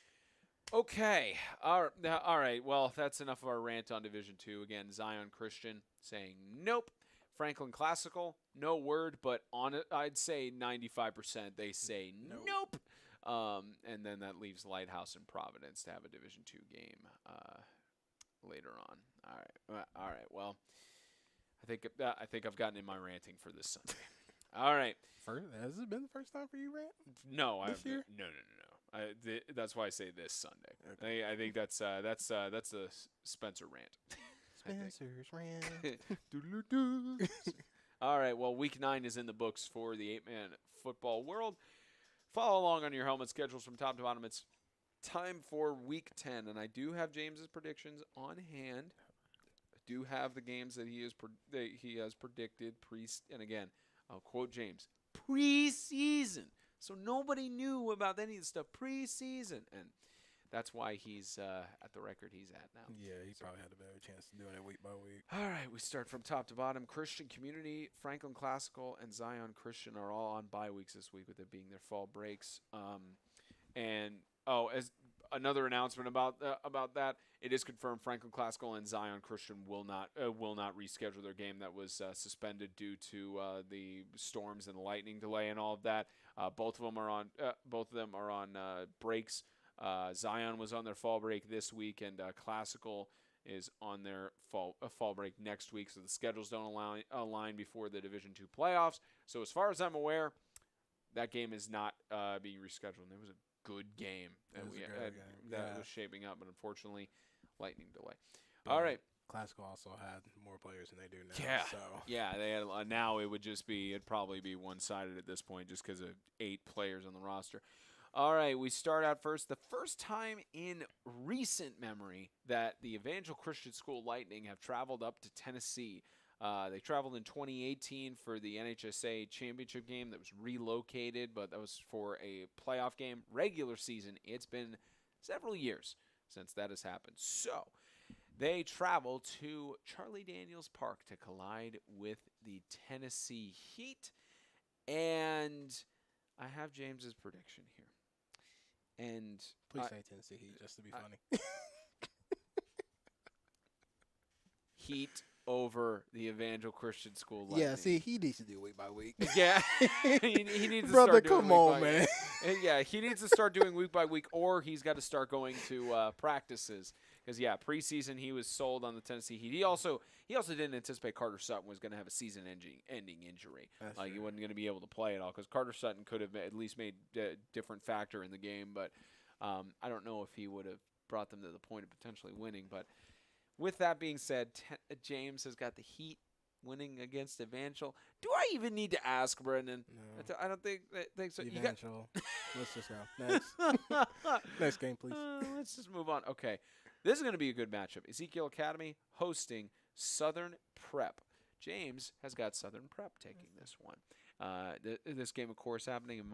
Okay. All right. Well, that's enough of our rant on Division II. Again, Zion Christian saying nope. Franklin Classical, no word, but on it, I'd say 95% they say nope. And then that leaves Lighthouse and Providence to have a Division II game later on. All right. Well, I think I've gotten in my ranting for this Sunday. All right. Has it been the first time for you, rant? No, this year? No. That's why I say this Sunday. Okay. I think that's the Spencer rant. Spencer's rant. All right. Well, Week 9 is in the books for the 8-man football world. Follow along on your helmet schedules from top to bottom. It's time for Week 10, and I do have James's predictions on hand. I do have the games that he has predicted and again, I'll quote James, preseason. So nobody knew about any of the stuff preseason, and that's why he's at the record he's at now. Yeah, he probably had a better chance of doing it week by week. All right, we start from top to bottom. Christian Community, Franklin Classical, and Zion Christian are all on bye weeks this week, with it being their fall breaks. As another announcement about that, it is confirmed Franklin Classical and Zion Christian will not reschedule their game that was suspended due to the storms and the lightning delay and all of that. Both of them are on breaks. Zion was on their fall break this week, and Classical is on their fall break next week. So the schedules don't align before the Division II playoffs. So as far as I'm aware, that game is not being rescheduled. And it was a good game that was shaping up, but unfortunately, lightning delay. But all right. Classical also had more players than they do now. Yeah. So. Yeah, they had, now it'd probably be one-sided at this point just because of 8 players on the roster. All right, we start out first. The first time in recent memory that the Evangel Christian School Lightning have traveled up to Tennessee. They traveled in 2018 for the NHSA championship game that was relocated, but that was for a playoff game. Regular season, it's been several years since that has happened. So they travel to Charlie Daniels Park to collide with the Tennessee Heat. And I have James's prediction here. And please say Tennessee Heat just to be funny. Heat over the Evangel Christian School Lightning. Yeah, see, he needs to do week by week. Yeah, he needs to Brother, start doing come week on, by man. Yeah, he needs to start doing week by week, or he's got to start going to practices. Because preseason he was sold on the Tennessee Heat. He also didn't anticipate Carter Sutton was going to have a season-ending injury. He wasn't going to be able to play at all. Because Carter Sutton could have at least made a different factor in the game, but I don't know if he would have brought them to the point of potentially winning. But with that being said, James has got the Heat winning against Evangel. Do I even need to ask, Brendan? No. I don't think so. Evangel. Let's just go. Next. Next game, please. Let's just move on. Okay. This is going to be a good matchup. Ezekiel Academy hosting Southern Prep. James has got Southern Prep taking this one. This game, of course, happening in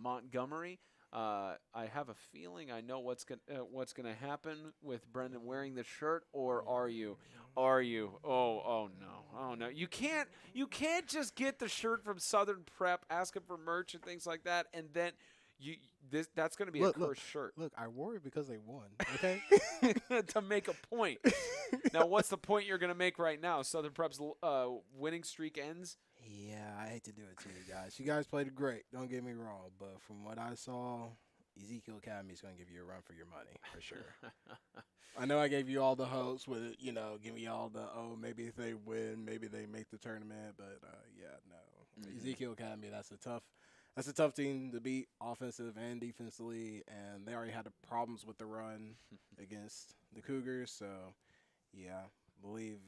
Montgomery. I have a feeling I know what's going to happen with Brendan wearing this shirt, or are you? Are you? Oh no. You can't just get the shirt from Southern Prep, ask him for merch and things like that, and then that's going to be a cursed shirt. Look, I worry because they won. Okay. To make a point. Now, what's the point you're going to make right now? Southern Prep's winning streak ends. Yeah, I hate to do it to you guys. You guys played great. Don't get me wrong, but from what I saw, Ezekiel Academy is going to give you a run for your money for sure. I know I gave you all the hopes with it, give me all the maybe if they win, maybe they make the tournament, but no. Mm-hmm. Ezekiel Academy, that's a tough team to beat, offensive and defensively, and they already had the problems with the run against the Cougars. So, yeah, believe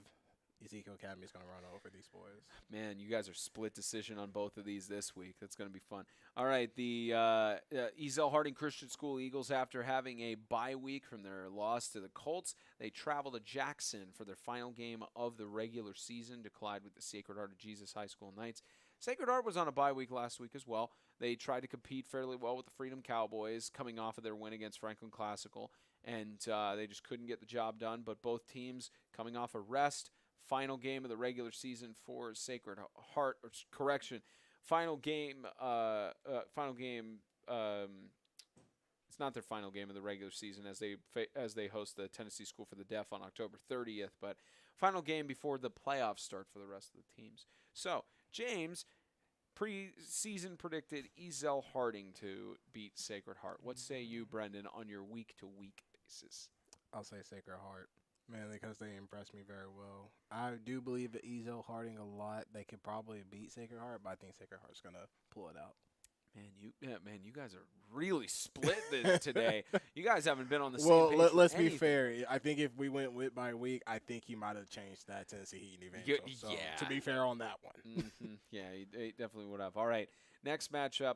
Ezekiel Academy is going to run over these boys. Man, you guys are split decision on both of these this week. That's going to be fun. All right, the Ezell Harding Christian School Eagles, after having a bye week from their loss to the Colts, they travel to Jackson for their final game of the regular season to collide with the Sacred Heart of Jesus High School Knights. Sacred Heart was on a bye week last week as well. They tried to compete fairly well with the Freedom Cowboys coming off of their win against Franklin Classical, and they just couldn't get the job done. But both teams coming off a rest. Final game of the regular season for Sacred Heart. Final game. It's not their final game of the regular season as they host the Tennessee School for the Deaf on October 30th, but final game before the playoffs start for the rest of the teams. So James, preseason predicted Ezell Harding to beat Sacred Heart. What say you, Brendan, on your week-to-week basis? I'll say Sacred Heart. Mainly because they impressed me very well. I do believe that Ezell Harding a lot. They could probably beat Sacred Heart, but I think Sacred Heart's going to pull it out. Man, you guys are really split today. You guys haven't been on the same page. Well, let's be fair. I think if we went week by week, I think he might have changed that Tennessee Heat and Evangel. So, to be fair on that one. Mm-hmm. Yeah, he definitely would have. All right, next matchup.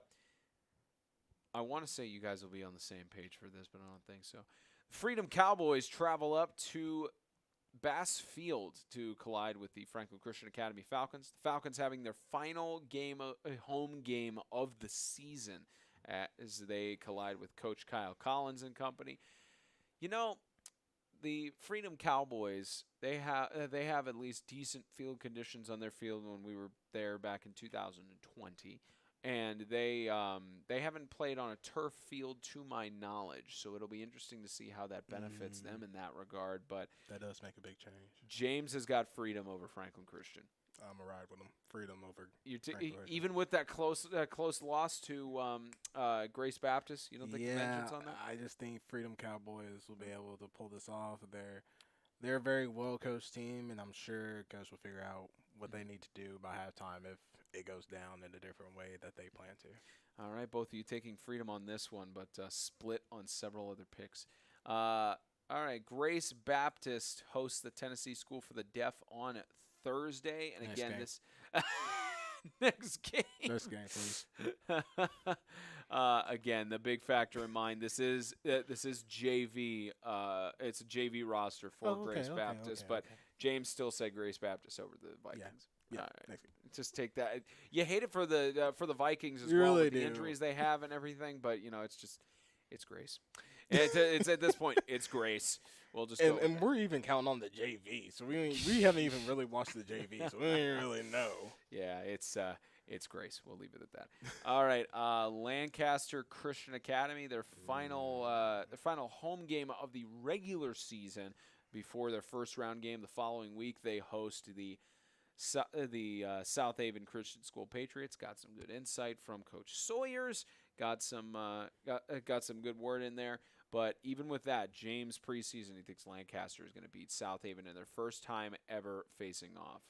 I want to say you guys will be on the same page for this, but I don't think so. Freedom Cowboys travel up to Bass Field to collide with the Franklin Christian Academy Falcons. The Falcons having their final home game of the season as they collide with Coach Kyle Collins and company. The Freedom Cowboys, they have at least decent field conditions on their field when we were there back in 2020. And they haven't played on a turf field to my knowledge, so it'll be interesting to see how that benefits them in that regard. But that does make a big change. James has got Freedom over Franklin Christian. I'm a ride with them. Freedom over even with that close loss to Grace Baptist. You don't think the mentions on that? I just think Freedom Cowboys will be able to pull this off. They're a very well coached team, and I'm sure Coach will figure out what they need to do by halftime if it goes down in a different way that they plan to. All right, both of you taking Freedom on this one, but split on several other picks. All right, Grace Baptist hosts the Tennessee School for the Deaf on Thursday, and again, this next game. Next game, please. Again, the big factor in mind. This is JV. It's a JV roster for Grace Baptist, but James still said Grace Baptist over the Vikings. Yeah. All right. Just take that. You hate it for the Vikings as you well, really with the injuries they have and everything, but it's Grace. It's at this point, it's Grace. We'll just go and we're even counting on the JV, so we haven't even really watched the JV, so we don't even really know. Yeah, it's Grace. We'll leave it at that. All right, Lancaster Christian Academy, their final home game of the regular season. before their first round game. The following week, they host the South Haven Christian School Patriots. Got some good insight from Coach Sawyers. Got some good word in there. But even with that, James preseason, he thinks Lancaster is going to beat South Haven in their first time ever facing off.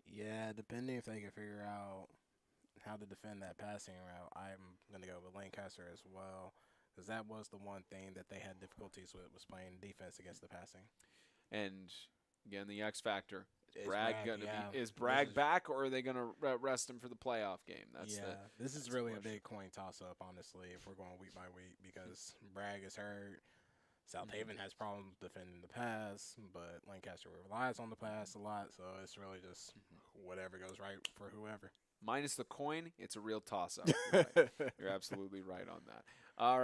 Yeah, depending if they can figure out how to defend that passing route, I'm going to go with Lancaster as well, because that was the one thing that they had difficulties with, was playing defense against the passing. And again, the X factor. Is Bragg back, or are they going to rest him for the playoff game? This is really a big coin toss-up, honestly, if we're going week by week, because Bragg is hurt. South Haven has problems defending the pass, but Lancaster relies on the pass a lot, so it's really just whatever goes right for whoever. Minus the coin, it's a real toss-up. Right. You're absolutely right on that. All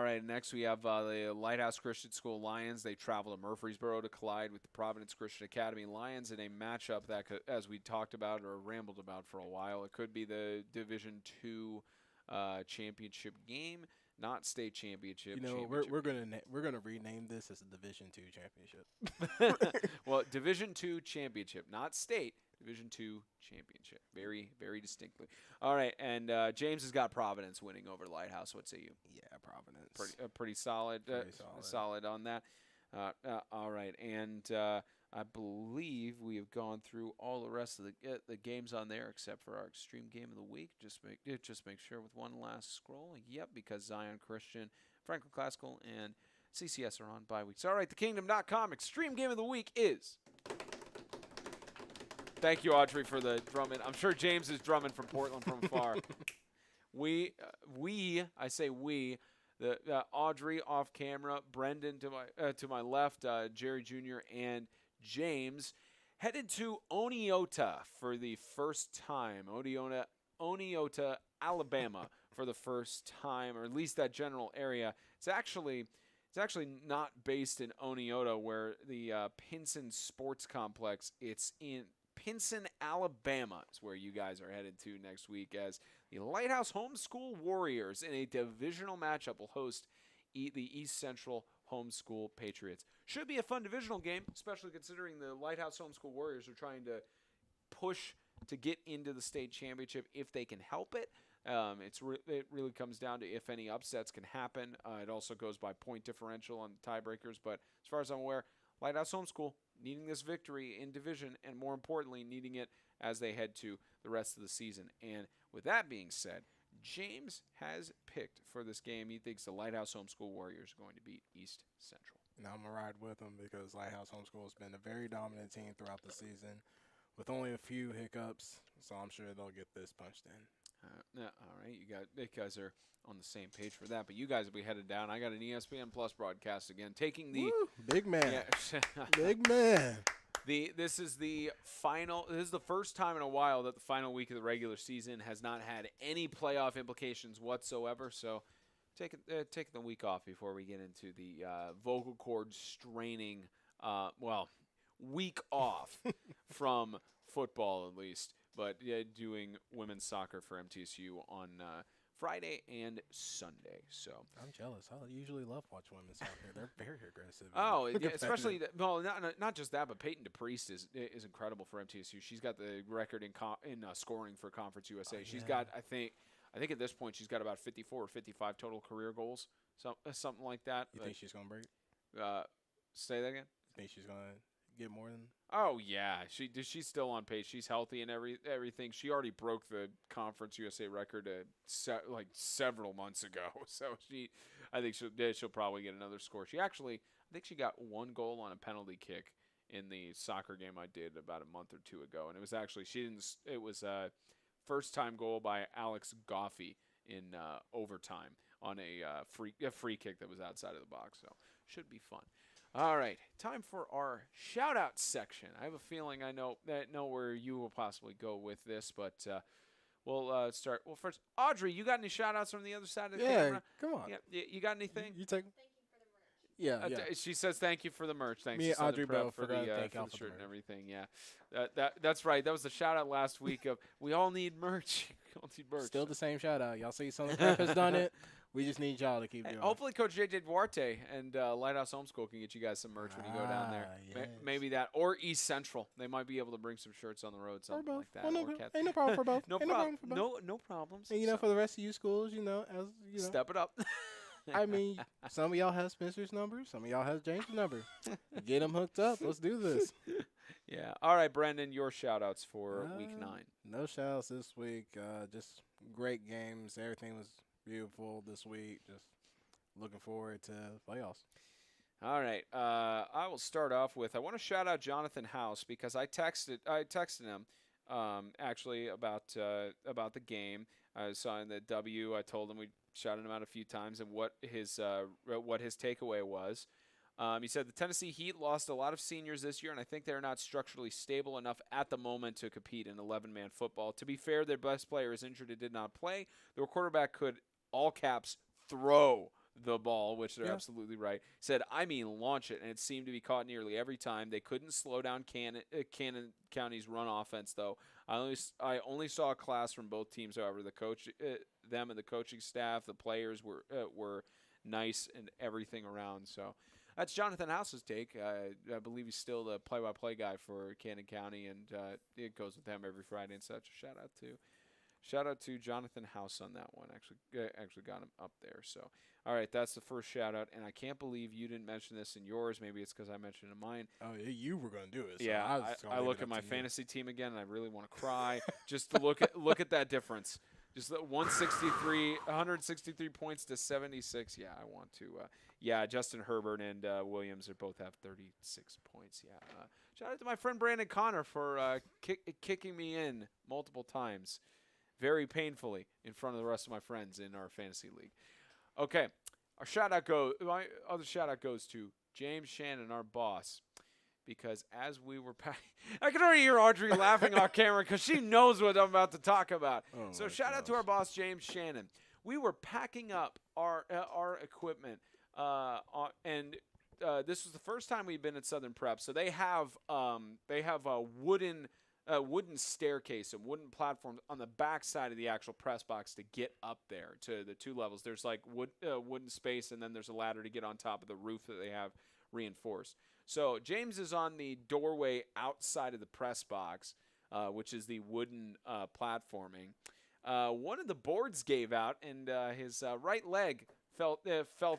right. Next, we have the Lighthouse Christian School Lions. They travel to Murfreesboro to collide with the Providence Christian Academy Lions in a matchup that, as we talked about or rambled about for a while, it could be the Division II championship game, not state championship. We're gonna rename this as a Division II championship. Well, Division II championship, not state. Division II championship. Very, very distinctly. All right, and James has got Providence winning over Lighthouse. What say you? Yeah, Providence. Pretty solid. Solid on that. All right, and I believe we have gone through all the rest of the games on there except for our extreme game of the week. Just make sure with one last scroll. Yep, because Zion Christian, Franklin Classical, and CCS are on bye weeks. All right, thekingdom.com extreme game of the week is. Thank you, Audrey, for the drumming. I'm sure James is drumming from Portland from afar. I say we, Audrey off camera, Brendan to my left, Jerry Jr. and James headed to Oneota for the first time. Oneota, Alabama for the first time, or at least that general area. It's actually not based in Oneota, where the Pinson Sports Complex. It's in Pinson, Alabama is where you guys are headed to next week, as the Lighthouse Homeschool Warriors in a divisional matchup will host the East Central Homeschool Patriots. Should be a fun divisional game, especially considering the Lighthouse Homeschool Warriors are trying to push to get into the state championship if they can help it. It really comes down to if any upsets can happen. It also goes by point differential on tiebreakers, but as far as I'm aware, Lighthouse Homeschool needing this victory in division, and more importantly, needing it as they head to the rest of the season. And with that being said, James has picked for this game. He thinks the Lighthouse Homeschool Warriors are going to beat East Central. And I'm going to ride with them because Lighthouse Homeschool has been a very dominant team throughout the season with only a few hiccups, so I'm sure they'll get this punched in. All right, you guys are on the same page for that, but you guys will be headed down. I got an ESPN Plus broadcast again, taking the big man, yeah. Big man. This is the final. This is the first time in a while that the final week of the regular season has not had any playoff implications whatsoever. So, taking the week off before we get into the vocal cord straining. Week off from football at least. But doing women's soccer for MTSU on Friday and Sunday. So I'm jealous. I usually love watching women's soccer. They're very aggressive. Oh, yeah, especially not just that, but Peyton DePriest is incredible for MTSU. She's got the record in scoring for Conference USA. She's got I think at this point she's got about 54 or 55 total career goals, something like that. You think she's gonna break? Say that again. You think she's gonna get more than? Oh yeah, she's still on pace. She's healthy and everything. She already broke the Conference USA record several months ago. So I think she'll probably get another score. I think she got one goal on a penalty kick in the soccer game I did about a month or two ago, and it was actually it was a first time goal by Alex Goffey in overtime on a free kick that was outside of the box. So should be fun. All right, time for our shout-out section. I have a feeling I know where you will possibly go with this, but we'll start. Well, first, Audrey, you got any shout-outs from the other side of the camera? Come on. Yeah, you got anything? You take. Thank you for the merch. Yeah. She says thank you for the merch. Thanks. Me and Audrey both for forgot to the thank y'all for the for the shirt and merch. everything. Yeah, that's right. That was the shout-out last week of we all need merch. We all need merch. Still the same shout out. Y'all see some of the has done it. We just need y'all to keep doing. Hopefully, Coach J.J. Duarte and Lighthouse Homeschool can get you guys some merch when you go down there. Yes. Maybe that, or East Central. They might be able to bring some shirts on the road, something like that. Well, ain't no problem for both. No problems. And for the rest of you schools, as step it up. I mean, some of y'all have Spencer's number, some of y'all have James' number. Get them hooked up. Let's do this. Yeah. All right, Brendan, your shout-outs for Week 9. No shout-outs this week. Just great games. Everything was beautiful this week. Just looking forward to playoffs. All right. I will start off with, I want to shout out Jonathan House because I texted him actually about the game. I saw in the W. I told him we shouted him out a few times and what his takeaway was. He said the Tennessee Heat lost a lot of seniors this year, and I think they're not structurally stable enough at the moment to compete in 11-man football. To be fair, their best player is injured and did not play. Their quarterback could, all caps, throw the ball, which they're absolutely right. Said, I mean, launch it, and it seemed to be caught nearly every time. They couldn't slow down Cannon County's run offense, though. I only saw a class from both teams. However, the coach, them and the coaching staff, the players were nice and everything around. So that's Jonathan House's take. I believe he's still the play-by-play guy for Cannon County, and it goes with them every Friday and such. Shout out to Jonathan House on that one. Actually got him up there. So, all right, that's the first shout out, and I can't believe you didn't mention this in yours. Maybe it's because I mentioned it in mine. Oh, yeah, you were going to do it. So yeah, I look at my fantasy team again, and I really want to cry just to look at that difference. Just 163 points to 76. Yeah, I want to. Justin Herbert and Williams both have 36 points. Yeah. Shout out to my friend Brandon Connor for kicking me in multiple times, very painfully, in front of the rest of my friends in our fantasy league. Okay, my other shout out goes to James Shannon, our boss. Because as we were I can already hear Audrey laughing off camera because she knows what I'm about to talk about. Oh, so shout out to our boss, James Shannon. We were packing up our equipment, and this was the first time we'd been at Southern Prep. So they have a wooden staircase and wooden platforms on the back side of the actual press box to get up there to the two levels. There's like wooden space, and then there's a ladder to get on top of the roof that they have reinforced. So James is on the doorway outside of the press box, which is the wooden platforming. One of the boards gave out, and his right leg fell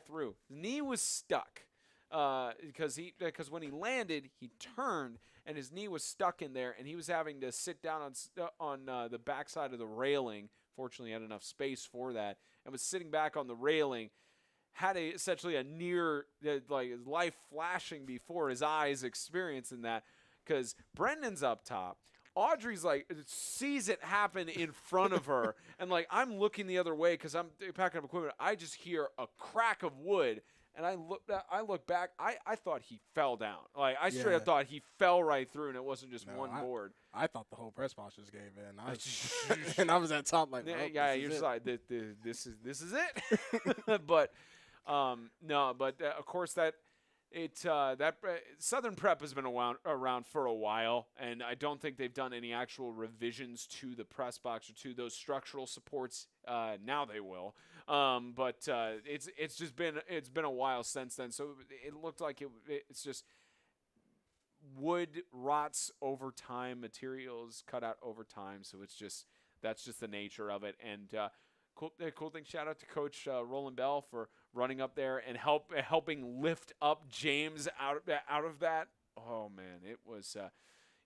through. His knee was stuck because when he landed, he turned, and his knee was stuck in there, and he was having to sit down on the backside of the railing. Fortunately, he had enough space for that, and was sitting back on the railing. Had essentially a near life flashing before his eyes experiencing that, because Brendan's up top. Audrey's sees it happen in front of her, and I'm looking the other way because I'm packing up equipment. I just hear a crack of wood, and I look back. I thought he fell down. I straight up thought he fell right through, and it wasn't just one board. I thought the whole press box just gave in. And I was at top you're just like, this is it. But. Of course that Southern Prep has been around for a while, and I don't think they've done any actual revisions to the press box or to those structural supports. Now they will, but it's been a while since then. So it looked like it's just wood rots over time, materials cut out over time. So that's just the nature of it. And cool thing. Shout out to Coach Roland Bell for running up there and helping lift up James out of that. Oh man, it was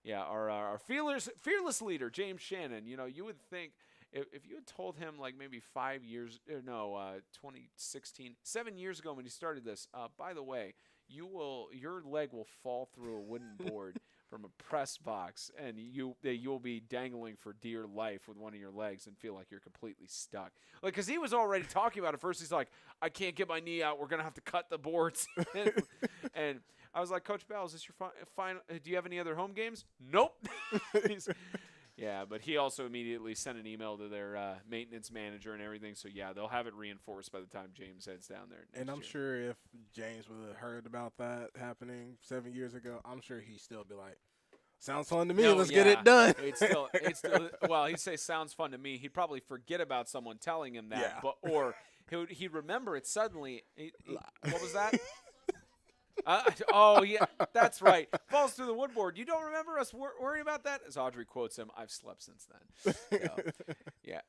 our fearless leader, James Shannon. You would think if you had told him maybe 2016, 7 years ago when he started this. By the way, your leg will fall through a wooden board from a press box, and you'll be dangling for dear life with one of your legs and feel like you're completely stuck. Because he was already talking about it first. He's like, I can't get my knee out. We're going to have to cut the boards. And I was like, Coach Bell, is this your final? Do you have any other home games? Nope. Yeah, but he also immediately sent an email to their maintenance manager and everything. So, yeah, they'll have it reinforced by the time James heads down there next And I'm year. sure if James would have heard about that happening 7 years ago, I'm sure he'd still be like, sounds fun to me. Let's get it done. It's still, well, he'd say sounds fun to me. He'd probably forget about someone telling him that, or he'd remember it suddenly. What was that? Oh, yeah, that's right. Falls through the woodboard. You don't remember us worrying about that? As Audrey quotes him, I've slept since then. So, yeah,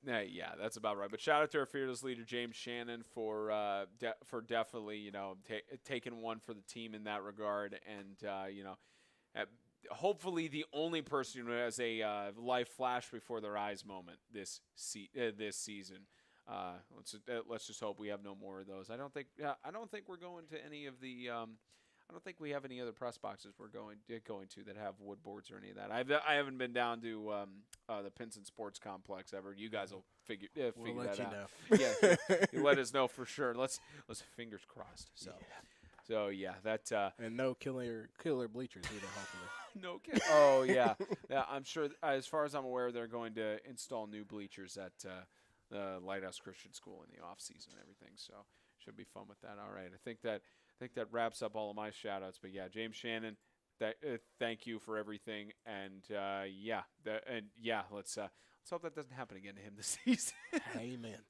that's about right. But shout out to our fearless leader, James Shannon, for definitely, taking one for the team in that regard. And, hopefully the only person who has a life flash before their eyes moment this season. Let's just hope we have no more of those. I don't think we're going to any of the. I don't think we have any other press boxes we're going to that have wood boards or any of that. I haven't been down to the Pinson Sports Complex ever. You guys will figure we'll let that you out. Know. Yeah, you let us know for sure. Let's fingers crossed. So yeah, that and no killer bleachers either. Hopefully, no kidding. Oh yeah, I'm sure. As far as I'm aware, they're going to install new bleachers at the Lighthouse Christian School in the off season and everything. So should be fun with that. All right, I think that wraps up all of my shout outs. But yeah, James Shannon, thank you for everything. And let's hope that doesn't happen again to him this season. Amen.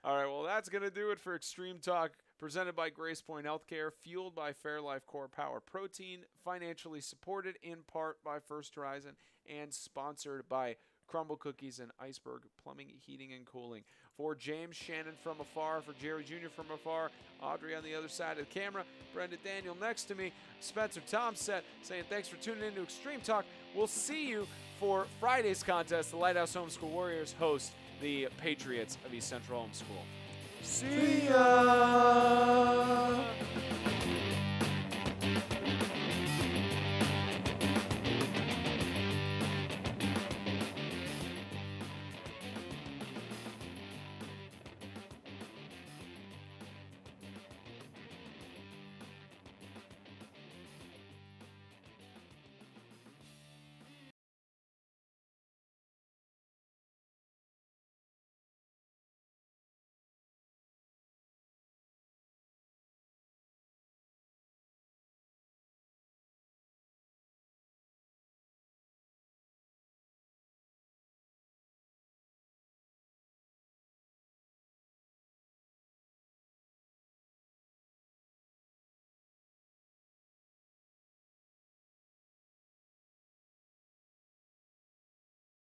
All right, well, that's going to do it for Extreme Talk, presented by GracePointe Healthcare, fueled by Fairlife Core Power Protein, financially supported in part by First Horizon, and sponsored by Crumble Cookies and Iceberg Plumbing, Heating, and Cooling. For James Shannon from afar, for Jerry Jr. from afar, Audrey on the other side of the camera, Brenda Daniel next to me, Spencer Tomset saying thanks for tuning in to Extreme Talk. We'll see you for Friday's contest. The Lighthouse Homeschool Warriors host the Patriots of East Central Homeschool. See ya!